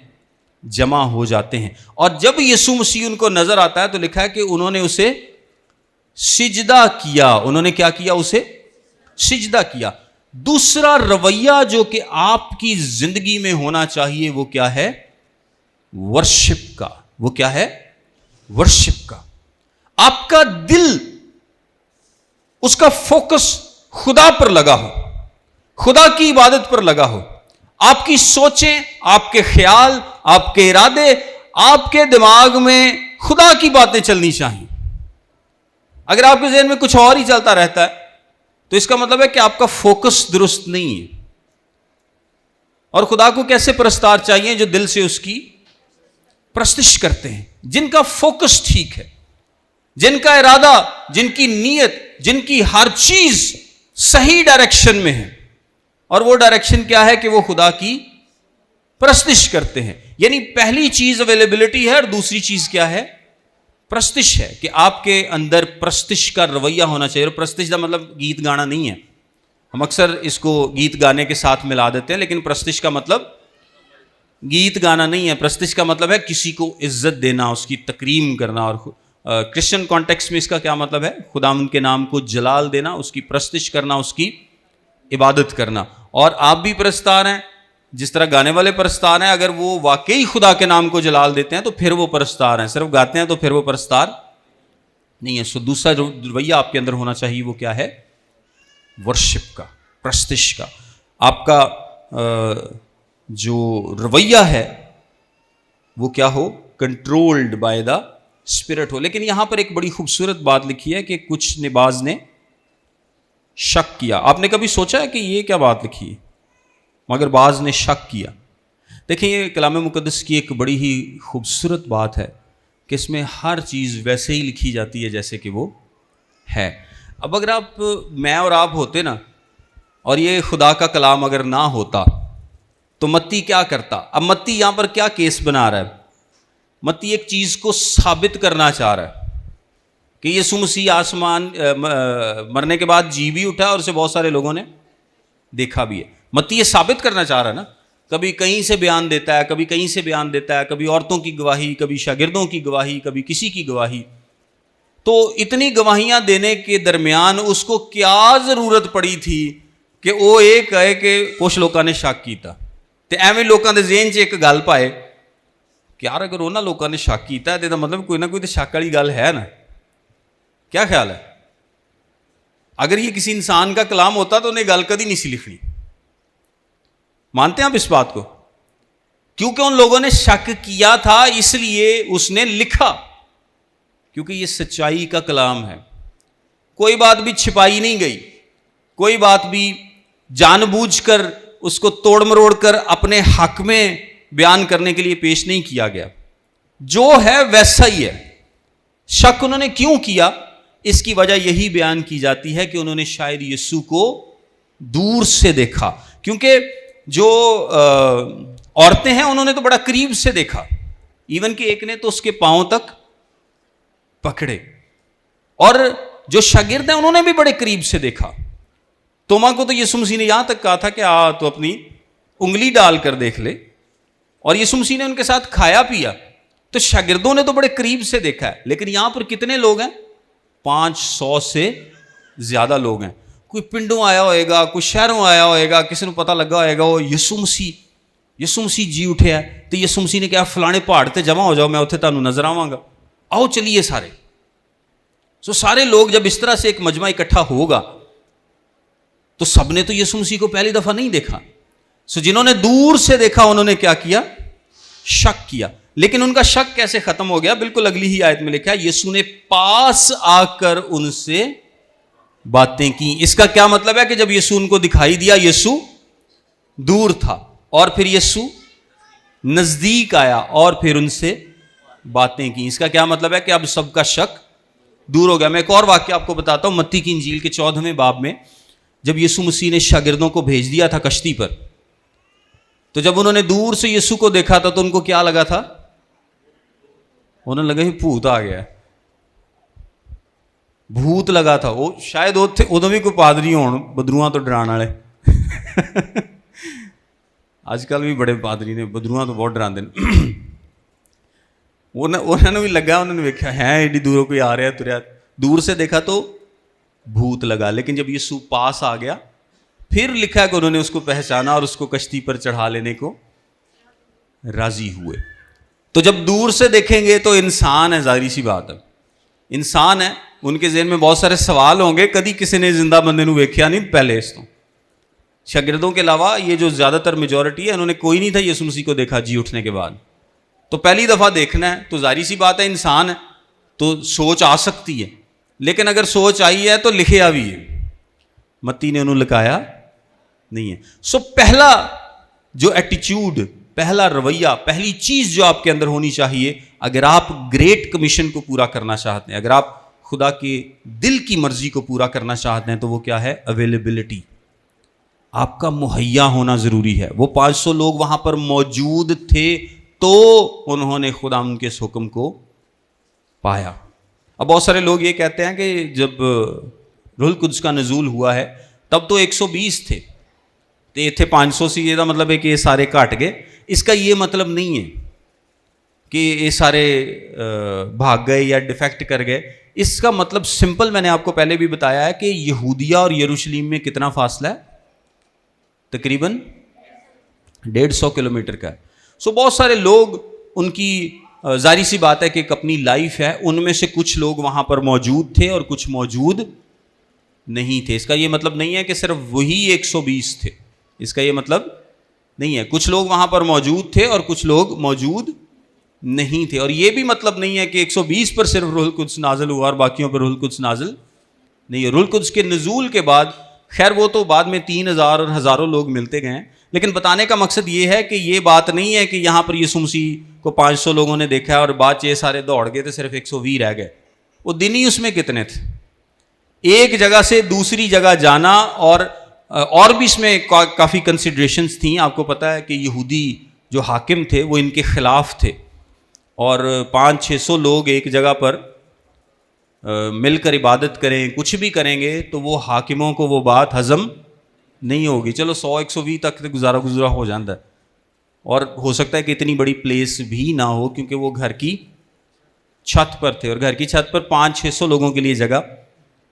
جمع ہو جاتے ہیں. اور جب یسوع مسیح ان کو نظر آتا ہے تو لکھا ہے کہ انہوں نے اسے سجدہ کیا. انہوں نے کیا کیا؟ اسے سجدہ کیا. دوسرا رویہ جو کہ آپ کی زندگی میں ہونا چاہیے وہ کیا ہے؟ ورشپ کا. وہ کیا ہے؟ ورشپ کا. آپ کا دل، اس کا فوکس خدا پر لگا ہو، خدا کی عبادت پر لگا ہو. آپ کی سوچیں، آپ کے خیال، آپ کے ارادے، آپ کے دماغ میں خدا کی باتیں چلنی چاہیے. اگر آپ کے ذہن میں کچھ اور ہی چلتا رہتا ہے تو اس کا مطلب ہے کہ آپ کا فوکس درست نہیں ہے. اور خدا کو کیسے پرستار چاہیے؟ جو دل سے اس کی پرستش کرتے ہیں، جن کا فوکس ٹھیک ہے، جن کا ارادہ، جن کی نیت، جن کی ہر چیز صحیح ڈائریکشن میں ہے. اور وہ ڈائریکشن کیا ہے؟ کہ وہ خدا کی پرستش کرتے ہیں. یعنی پہلی چیز اویلیبلٹی ہے اور دوسری چیز کیا ہے؟ پرستش ہے. کہ آپ کے اندر پرستش کا رویہ ہونا چاہیے. اور پرستش کا مطلب گیت گانا نہیں ہے. ہم اکثر اس کو گیت گانے کے ساتھ ملا دیتے ہیں، لیکن پرستش کا مطلب گیت گانا نہیں ہے. پرستش کا مطلب ہے کسی کو عزت دینا، اس کی تکریم کرنا. اور کرسچن کانٹیکس میں اس کا کیا مطلب ہے؟ خداوند کے نام کو جلال دینا، اس کی پرستش کرنا، اس کی عبادت کرنا. اور آپ بھی پرستار ہیں جس طرح گانے والے پرستار ہیں. اگر وہ واقعی خدا کے نام کو جلال دیتے ہیں تو پھر وہ پرستار ہیں. صرف گاتے ہیں تو پھر وہ پرستار نہیں ہے. سو دوسرا جو رویہ آپ کے اندر ہونا چاہیے وہ کیا ہے؟ ورشپ کا، پرستش کا. آپ کا جو رویہ ہے وہ کیا ہو؟ کنٹرولڈ بائی دا اسپرٹ ہو. لیکن یہاں پر ایک بڑی خوبصورت بات لکھی ہے کہ کچھ نباز نے شک کیا. آپ نے کبھی سوچا ہے کہ یہ کیا بات لکھی ہے؟ مگر بعض نے شک کیا. دیکھیں یہ کلام مقدس کی ایک بڑی ہی خوبصورت بات ہے کہ اس میں ہر چیز ویسے ہی لکھی جاتی ہے جیسے کہ وہ ہے. اب اگر میں اور آپ ہوتے نا اور یہ خدا کا کلام اگر نہ ہوتا تو متی کیا کرتا؟ اب متی یہاں پر کیا کیس بنا رہا ہے؟ متی ایک چیز کو ثابت کرنا چاہ رہا ہے کہ یسوع مسیح آسمان مرنے کے بعد جی بھی اٹھا اور اسے بہت سارے لوگوں نے دیکھا بھی ہے. متی یہ ثابت کرنا چاہ رہا ہے نا. کبھی کہیں سے بیان دیتا ہے، کبھی کہیں سے بیان دیتا ہے، کبھی عورتوں کی گواہی، کبھی شاگردوں کی گواہی، کبھی کسی کی گواہی. تو اتنی گواہیاں دینے کے درمیان اس کو کیا ضرورت پڑی تھی کہ وہ یہ کہے کہ کچھ لوگوں نے شک کیتا. تے ایویں لوگوں دے ذہن 'چ ایک گل پائے کہ یار اگر انہاں لوگوں نے شک کیتا ہے تو مطلب کوئی نہ کوئی تو شک والی گل ہے نا. کیا خیال ہے؟ اگر یہ کسی انسان کا کلام ہوتا تو انہیں گل کدی نہیں سی لکھنی. مانتے ہیں آپ اس بات کو؟ کیونکہ ان لوگوں نے شک کیا تھا اس لیے اس نے لکھا، کیونکہ یہ سچائی کا کلام ہے. کوئی بات بھی چھپائی نہیں گئی، کوئی بات بھی جان بوجھ کر اس کو توڑ مروڑ کر اپنے حق میں بیان کرنے کے لیے پیش نہیں کیا گیا. جو ہے ویسا ہی ہے. شک انہوں نے کیوں کیا؟ اس کی وجہ یہی بیان کی جاتی ہے کہ انہوں نے شاید یسوع کو دور سے دیکھا. کیونکہ جو عورتیں ہیں انہوں نے تو بڑا قریب سے دیکھا، ایون کہ ایک نے تو اس کے پاؤں تک پکڑے. اور جو شاگرد ہیں انہوں نے بھی بڑے قریب سے دیکھا. توما کو تو یسوع مسیح نے یہاں تک کہا تھا کہ تو اپنی انگلی ڈال کر دیکھ لے. اور یسوع مسیح نے ان کے ساتھ کھایا پیا. تو شاگردوں نے تو بڑے قریب سے دیکھا ہے. لیکن یہاں پر کتنے لوگ ہیں؟ 500 سے زیادہ لوگ ہیں. کوئی پنڈوں آیا ہوئے گا، کوئی شہروں آیا ہوئے گا، کسی نے پتہ لگا ہوئے گا وہ یسوع مسیح جی اٹھے ہے. تو یسوع مسیح نے کہا فلانے پہاڑ تے جمع ہو جاؤ، میں اتنے تمہیں نظر آواں گا، آؤ چلیے سارے. سارے لوگ جب اس طرح سے ایک مجمع اکٹھا ہوگا تو سب نے تو یسوع مسیح کو پہلی دفعہ نہیں دیکھا. جنہوں نے دور سے دیکھا انہوں نے کیا کیا؟ شک کیا. لیکن ان کا شک کیسے ختم ہو گیا؟ بالکل اگلی ہی آیت میں لکھا ہے یسوع نے پاس آ کر ان سے باتیں کی. اس کا کیا مطلب ہے کہ جب یسوع ان کو دکھائی دیا یسوع دور تھا, اور پھر یسوع نزدیک آیا اور پھر ان سے باتیں کی. اس کا کیا مطلب ہے کہ اب سب کا شک دور ہو گیا. میں ایک اور واقعہ آپ کو بتاتا ہوں. متی کی انجیل کے 14ویں باب میں جب یسوع مسیح نے شاگردوں کو بھیج دیا تھا کشتی پر, تو جب انہوں نے دور سے یسوع کو دیکھا تھا تو ان کو کیا لگا تھا؟ انہیں لگا کہ بھوت آ گیا, بھوت لگا تھا. وہ شاید ادو بھی کوئی پادری ہون بدروہاں تو ڈران والے. اج کل بھی بڑے پادری نے, بدروہاں تو بہت ڈراندے نے. انہوں نے بھی لگا, انہوں نے دیکھا ہے ایڈی دوروں کوئی آ رہا ہے تریا, دور سے دیکھا تو بھوت لگا. لیکن جب یسوع پاس آ گیا پھر لکھا کہ انہوں نے اس کو پہچانا اور اس کو کشتی پر چڑھا لینے کو راضی ہوئے. تو جب دور سے دیکھیں گے تو انسان ہے, ظاہری سی بات ہے انسان ہے, ان کے ذہن میں بہت سارے سوال ہوں گے. کدی کسی نے زندہ بندے نو ویکھیا نہیں پہلے اس تو شاگردوں کے علاوہ. یہ جو زیادہ تر میجورٹی ہے انہوں نے کوئی نہیں تھا یسوع مسیح کو دیکھا جی اٹھنے کے بعد. تو پہلی دفعہ دیکھنا ہے تو ظاہری سی بات ہے انسان ہے تو سوچ آ سکتی ہے, لیکن اگر سوچ آئی ہے تو لکھیا بھی ہے. متی نے انہوں لکھایا نہیں ہے. سو پہلا جو ایٹیچیوڈ, پہلا رویہ, پہلی چیز جو آپ کے اندر ہونی چاہیے اگر آپ گریٹ کمیشن کو پورا کرنا چاہتے ہیں, اگر آپ خدا کے دل کی مرضی کو پورا کرنا چاہتے ہیں, تو وہ کیا ہے؟ اویلیبلٹی. آپ کا مہیا ہونا ضروری ہے. وہ 500 لوگ وہاں پر موجود تھے تو انہوں نے خدا ان کے اس حکم کو پایا. اب بہت سارے لوگ یہ کہتے ہیں کہ جب روح القدس کا نزول ہوا ہے تب تو 120 تھے, تو یہ تھے 500 سے, یہ مطلب ہے کہ یہ سارے کاٹ گئے. اس کا یہ مطلب نہیں ہے کہ یہ سارے بھاگ گئے یا ڈیفیکٹ کر گئے. اس کا مطلب سمپل میں نے آپ کو پہلے بھی بتایا ہے کہ یہودیہ اور یروشلیم میں کتنا فاصلہ ہے؟ تقریباً 150 کلومیٹر کا ہے. سو بہت سارے لوگ, ان کی ظاہری سی بات ہے کہ ایک اپنی لائف ہے, ان میں سے کچھ لوگ وہاں پر موجود تھے اور کچھ موجود نہیں تھے. اس کا یہ مطلب نہیں ہے کہ صرف وہی 120 تھے, اس کا یہ مطلب نہیں ہے. کچھ لوگ وہاں پر موجود تھے اور کچھ لوگ موجود نہیں تھے. اور یہ بھی مطلب نہیں ہے کہ 120 پر صرف روح القدس نازل ہوا اور باقیوں پر روح القدس نازل نہیں ہے. روح القدس کے نزول کے بعد, خیر وہ تو بعد میں 3000 اور ہزاروں لوگ ملتے گئے ہیں, لیکن بتانے کا مقصد یہ ہے کہ یہ بات نہیں ہے کہ یہاں پر یسوع مسیح کو 500 لوگوں نے دیکھا ہے اور بعد یہ سارے دوڑ گئے تو صرف 120 رہ گئے. وہ دن ہی اس میں کتنے تھے, ایک جگہ سے دوسری جگہ جانا. اور بھی اس میں کافی کنسیڈریشنز تھیں. آپ کو پتہ ہے کہ یہودی جو حاکم تھے وہ ان کے خلاف تھے, اور 500-600 لوگ ایک جگہ پر مل کر عبادت کریں, کچھ بھی کریں گے تو وہ حاکموں کو وہ بات ہضم نہیں ہوگی. چلو 100-120 تک گزارا ہو جاتا ہے, اور ہو سکتا ہے کہ اتنی بڑی پلیس بھی نہ ہو کیونکہ وہ گھر کی چھت پر تھے, اور گھر کی چھت پر 500-600 لوگوں کے لیے جگہ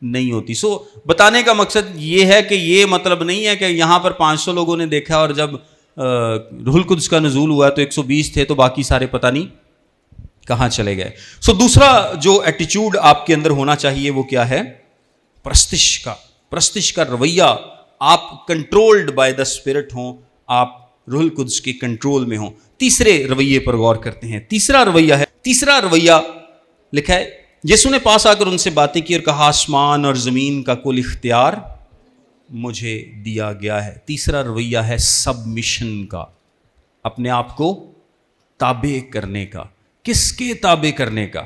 نہیں ہوتی. سو بتانے کا مقصد یہ ہے کہ یہ مطلب نہیں ہے کہ یہاں پر 500 لوگوں نے دیکھا اور جب روح القدس کا نزول ہوا تو 120 تھے تو باقی سارے پتہ نہیں کہاں چلے گئے. سو دوسرا جو ایٹیچیوڈ آپ کے اندر ہونا چاہیے وہ کیا ہے؟ پرستش کا رویہ. آپ کنٹرولڈ بائی دا اسپرٹ ہوں, آپ روح القدس کے کنٹرول میں ہوں. تیسرے رویے پر غور کرتے ہیں. تیسرا رویہ لکھا ہے, یسوع نے پاس آ کر ان سے باتیں کی اور کہا آسمان اور زمین کا کل اختیار مجھے دیا گیا ہے. تیسرا رویہ ہے سبمیشن کا, اپنے آپ کو تابع کرنے کا. کس کے تابع کرنے کا؟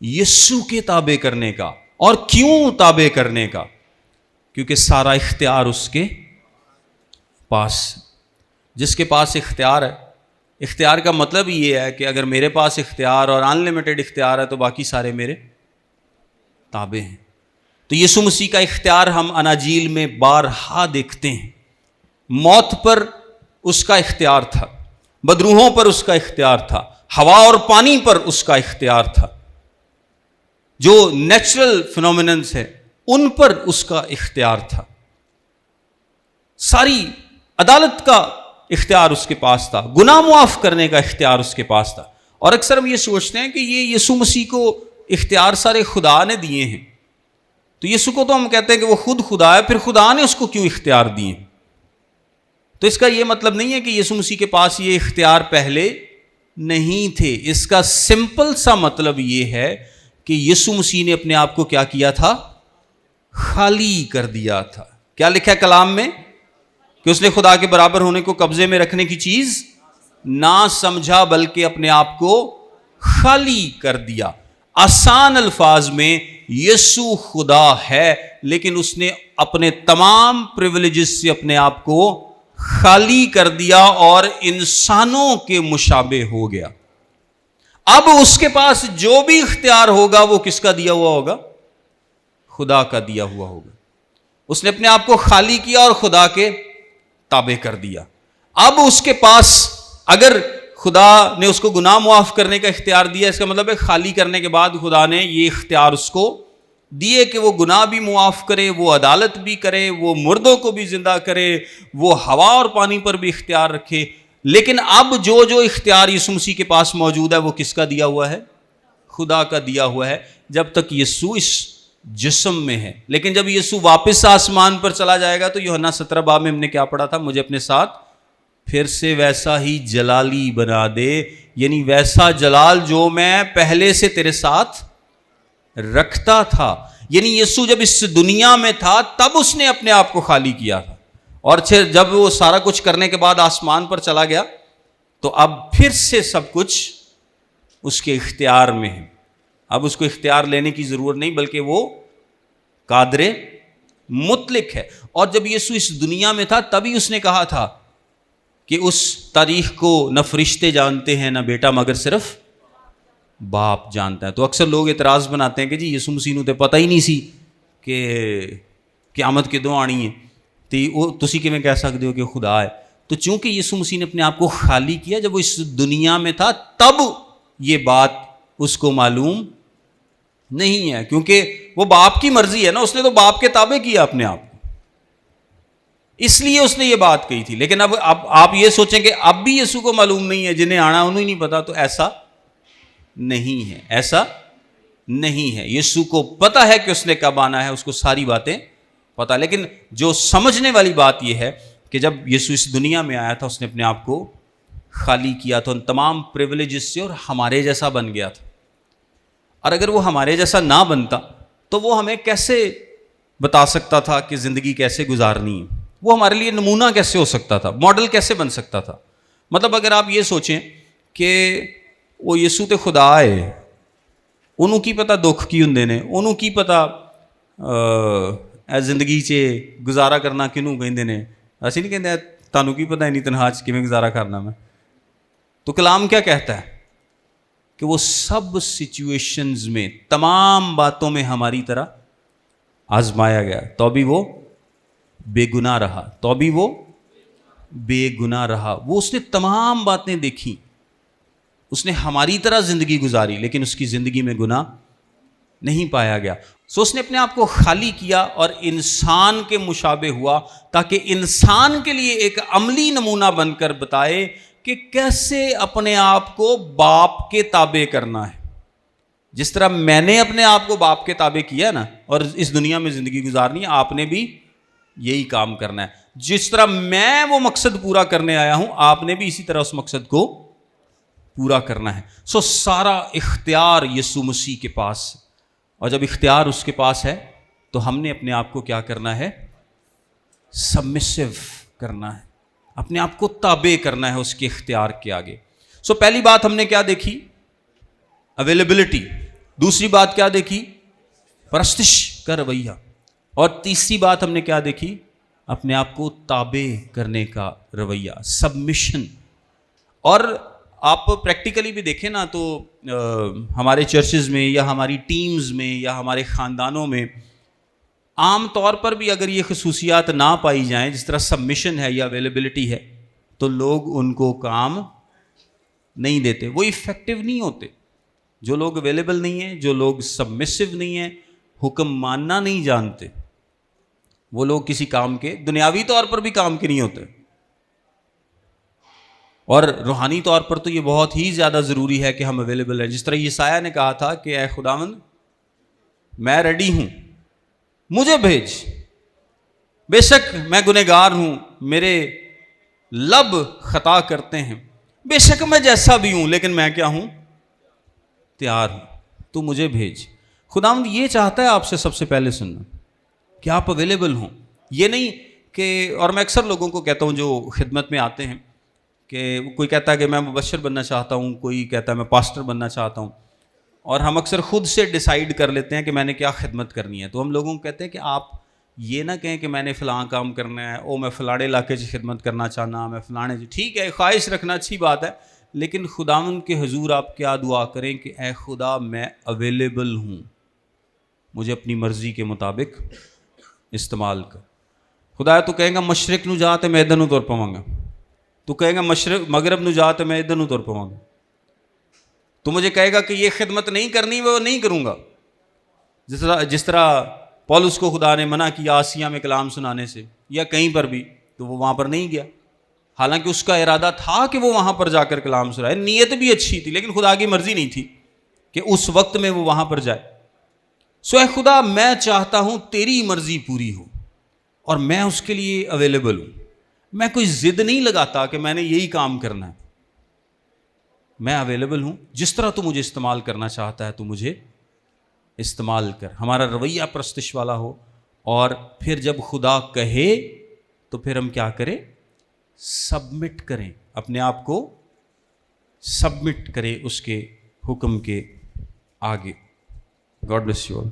یسوع کے تابع کرنے کا. اور کیوں تابع کرنے کا؟ کیونکہ سارا اختیار اس کے پاس. جس کے پاس اختیار ہے, اختیار کا مطلب یہ ہے کہ اگر میرے پاس اختیار اور ان لمیٹڈ اختیار ہے تو باقی سارے میرے تابع ہیں. تو یسوع مسیح کا اختیار ہم اناجیل میں بارہا دیکھتے ہیں. موت پر اس کا اختیار تھا, بدروحوں پر اس کا اختیار تھا, ہوا اور پانی پر اس کا اختیار تھا, جو نیچرل فینومیننز ہیں ان پر اس کا اختیار تھا, ساری عدالت کا اختیار اس کے پاس تھا, گناہ معاف کرنے کا اختیار اس کے پاس تھا. اور اکثر ہم یہ سوچتے ہیں کہ یہ یسوع مسیح کو اختیار سارے خدا نے دیے ہیں, تو یسوع کو تو ہم کہتے ہیں کہ وہ خود خدا ہے, پھر خدا نے اس کو کیوں اختیار دیے؟ تو اس کا یہ مطلب نہیں ہے کہ یسوع مسیح کے پاس یہ اختیار پہلے نہیں تھے. اس کا سمپل سا مطلب یہ ہے کہ یسوع مسیح نے اپنے آپ کو کیا کیا تھا؟ خالی کر دیا تھا. کیا لکھا ہے کلام میں؟ کہ اس نے خدا کے برابر ہونے کو قبضے میں رکھنے کی چیز نہ سمجھا بلکہ اپنے آپ کو خالی کر دیا. آسان الفاظ میں یسوع خدا ہے لیکن اس نے اپنے تمام پریویلیجز سے اپنے آپ کو خالی کر دیا اور انسانوں کے مشابہ ہو گیا. اب اس کے پاس جو بھی اختیار ہوگا وہ کس کا دیا ہوا ہوگا؟ خدا کا دیا ہوا ہوگا. اس نے اپنے آپ کو خالی کیا اور خدا کے تابع کر دیا. اب اس کے پاس اگر خدا نے اس کو گناہ معاف کرنے کا اختیار دیا، اس کا مطلب ہے خالی کرنے کے بعد خدا نے یہ اختیار اس کو دیے کہ وہ گناہ بھی معاف کرے، وہ عدالت بھی کرے، وہ مردوں کو بھی زندہ کرے، وہ ہوا اور پانی پر بھی اختیار رکھے. لیکن اب جو اختیار یسوع مسیح کے پاس موجود ہے وہ کس کا دیا ہوا ہے؟ خدا کا دیا ہوا ہے، جب تک یسوع اس جسم میں ہے. لیکن جب یسوع واپس آسمان پر چلا جائے گا تو یوحنا 17 باب میں ہم نے کیا پڑھا تھا؟ مجھے اپنے ساتھ پھر سے ویسا ہی جلالی بنا دے، یعنی ویسا جلال جو میں پہلے سے تیرے ساتھ رکھتا تھا. یعنی یسوع جب اس دنیا میں تھا تب اس نے اپنے آپ کو خالی کیا تھا، اور جب وہ سارا کچھ کرنے کے بعد آسمان پر چلا گیا تو اب پھر سے سب کچھ اس کے اختیار میں ہے. اب اس کو اختیار لینے کی ضرورت نہیں بلکہ وہ قادر مطلق ہے. اور جب یسوع اس دنیا میں تھا تبھی اس نے کہا تھا کہ اس تاریخ کو نہ فرشتے جانتے ہیں نہ بیٹا مگر صرف باپ جانتا ہے. تو اکثر لوگ اعتراض بناتے ہیں کہ جی یسوع مسیح نوں تے پتہ ہی نہیں سی کہ قیامت کدوں آنی ہے تو تسی کیویں کہہ سکتے ہو کہ خدا ہے؟ تو چونکہ یسوع مسیح نے اپنے آپ کو خالی کیا، جب وہ اس دنیا میں تھا تب یہ بات اس کو معلوم نہیں ہے، کیونکہ وہ باپ کی مرضی ہے نا، اس نے تو باپ کے تابع کیا اپنے آپ کو، اس لیے اس نے یہ بات کہی تھی. لیکن اب آپ یہ سوچیں کہ اب بھی یسوع کو معلوم نہیں ہے، جنہیں آنا انہیں نہیں پتا، تو ایسا نہیں ہے، ایسا نہیں ہے. یسوع کو پتا ہے کہ اس نے کب آنا ہے، اس کو ساری باتیں پتا. لیکن جو سمجھنے والی بات یہ ہے کہ جب یسوع اس دنیا میں آیا تھا اس نے اپنے آپ کو خالی کیا تھا ان تمام پریویلیجز سے اور ہمارے جیسا بن گیا تھا. اور اگر وہ ہمارے جیسا نہ بنتا تو وہ ہمیں کیسے بتا سکتا تھا کہ زندگی کیسے گزارنی ہے؟ وہ ہمارے لیے نمونہ کیسے ہو سکتا تھا؟ ماڈل کیسے بن سکتا تھا؟ مطلب اگر آپ یہ سوچیں کہ وہ یسوع تے خدا ہے، انہوں کی پتہ دکھ کی ہوندے نے، انہوں کی پتہ زندگی چ گزارا کرنا کنوں کہندے نے، اسی نہیں کہندے تانوں کی پتہ نہیں تنہا چ کیویں گزارا کرنا میں. تو کلام کیا کہتا ہے کہ وہ سب سچویشنز میں، تمام باتوں میں ہماری طرح آزمایا گیا تو بھی وہ بے گناہ رہا، تو بھی وہ بے گناہ رہا. وہ اس نے تمام باتیں دیکھی، اس نے ہماری طرح زندگی گزاری لیکن اس کی زندگی میں گناہ نہیں پایا گیا. سو اس نے اپنے آپ کو خالی کیا اور انسان کے مشابہ ہوا تاکہ انسان کے لیے ایک عملی نمونہ بن کر بتائے کہ کیسے اپنے آپ کو باپ کے تابع کرنا ہے. جس طرح میں نے اپنے آپ کو باپ کے تابع کیا نا اور اس دنیا میں زندگی گزارنی ہے، آپ نے بھی یہی کام کرنا ہے. جس طرح میں وہ مقصد پورا کرنے آیا ہوں آپ نے بھی اسی طرح اس مقصد کو پورا کرنا ہے. سو سارا اختیار یسوع مسیح کے پاس، اور جب اختیار اس کے پاس ہے تو ہم نے اپنے آپ کو کیا کرنا ہے؟ سبمسو کرنا ہے، اپنے آپ کو تابع کرنا ہے اس کے اختیار کے آگے. سو پہلی بات ہم نے کیا دیکھی؟ اویلیبلٹی. دوسری بات کیا دیکھی؟ پرستش کا رویہ. اور تیسری بات ہم نے کیا دیکھی؟ اپنے آپ کو تابع کرنے کا رویہ، سبمیشن. اور آپ پریکٹیکلی بھی دیکھیں نا تو ہمارے چرچز میں یا ہماری ٹیمز میں یا ہمارے خاندانوں میں عام طور پر بھی اگر یہ خصوصیات نہ پائی جائیں جس طرح سبمیشن ہے یا اویلیبلٹی ہے تو لوگ ان کو کام نہیں دیتے، وہ ایفیکٹو نہیں ہوتے. جو لوگ اویلیبل نہیں ہیں، جو لوگ سبمسو نہیں ہیں، حکم ماننا نہیں جانتے، وہ لوگ کسی کام کے، دنیاوی طور پر بھی کام کے نہیں ہوتے. اور روحانی طور پر تو یہ بہت ہی زیادہ ضروری ہے کہ ہم اویلیبل ہیں. جس طرح یسایہ نے کہا تھا کہ اے خداوند میں ریڈی ہوں، مجھے بھیج. بے شک میں گنہگار ہوں، میرے لب خطا کرتے ہیں، بے شک میں جیسا بھی ہوں لیکن میں کیا ہوں؟ تیار ہوں، تو مجھے بھیج. خداوند یہ چاہتا ہے آپ سے سب سے پہلے سننا کہ آپ اویلیبل ہوں. یہ نہیں کہ، اور میں اکثر لوگوں کو کہتا ہوں جو خدمت میں آتے ہیں، کہ کوئی کہتا ہے کہ میں مبشر بننا چاہتا ہوں، کوئی کہتا ہے میں پاسٹر بننا چاہتا ہوں، اور ہم اکثر خود سے ڈیسائیڈ کر لیتے ہیں کہ میں نے کیا خدمت کرنی ہے. تو ہم لوگوں کو کہتے ہیں کہ آپ یہ نہ کہیں کہ میں نے فلاں کام کرنا ہے، میں فلانے علاقے سے خدمت کرنا چاہنا، میں فلانے سے. ٹھیک ہے، خواہش رکھنا اچھی بات ہے، لیکن خداوند کے حضور آپ کیا دعا کریں کہ اے خدا میں اویلیبل ہوں، مجھے اپنی مرضی کے مطابق استعمال کر. خدا تو کہیں گا مشرق نو جا تو میں ادھر نو تر پواں گا، تو کہے گا مشرق مغرب نو جا تو میں ادھر نو تر پواں گا. تو مجھے کہے گا کہ یہ خدمت نہیں کرنی، وہ نہیں کروں گا. جس طرح پولس کو خدا نے منع کیا آسیہ میں کلام سنانے سے یا کہیں پر بھی، تو وہ وہاں پر نہیں گیا، حالانکہ اس کا ارادہ تھا کہ وہ وہاں پر جا کر کلام سنائے، نیت بھی اچھی تھی، لیکن خدا کی مرضی نہیں تھی کہ اس وقت میں وہ وہاں پر جائے. اے خدا میں چاہتا ہوں تیری مرضی پوری ہو، اور میں اس کے لیے اویلیبل ہوں. میں کوئی ضد نہیں لگاتا کہ میں نے یہی کام کرنا ہے. میں اویلیبل ہوں، جس طرح تو مجھے استعمال کرنا چاہتا ہے تو مجھے استعمال کر. ہمارا رویہ پرستش والا ہو، اور پھر جب خدا کہے تو پھر ہم کیا کریں؟ سبمٹ کریں، اپنے آپ کو سبمٹ کریں اس کے حکم کے آگے. God bless you all.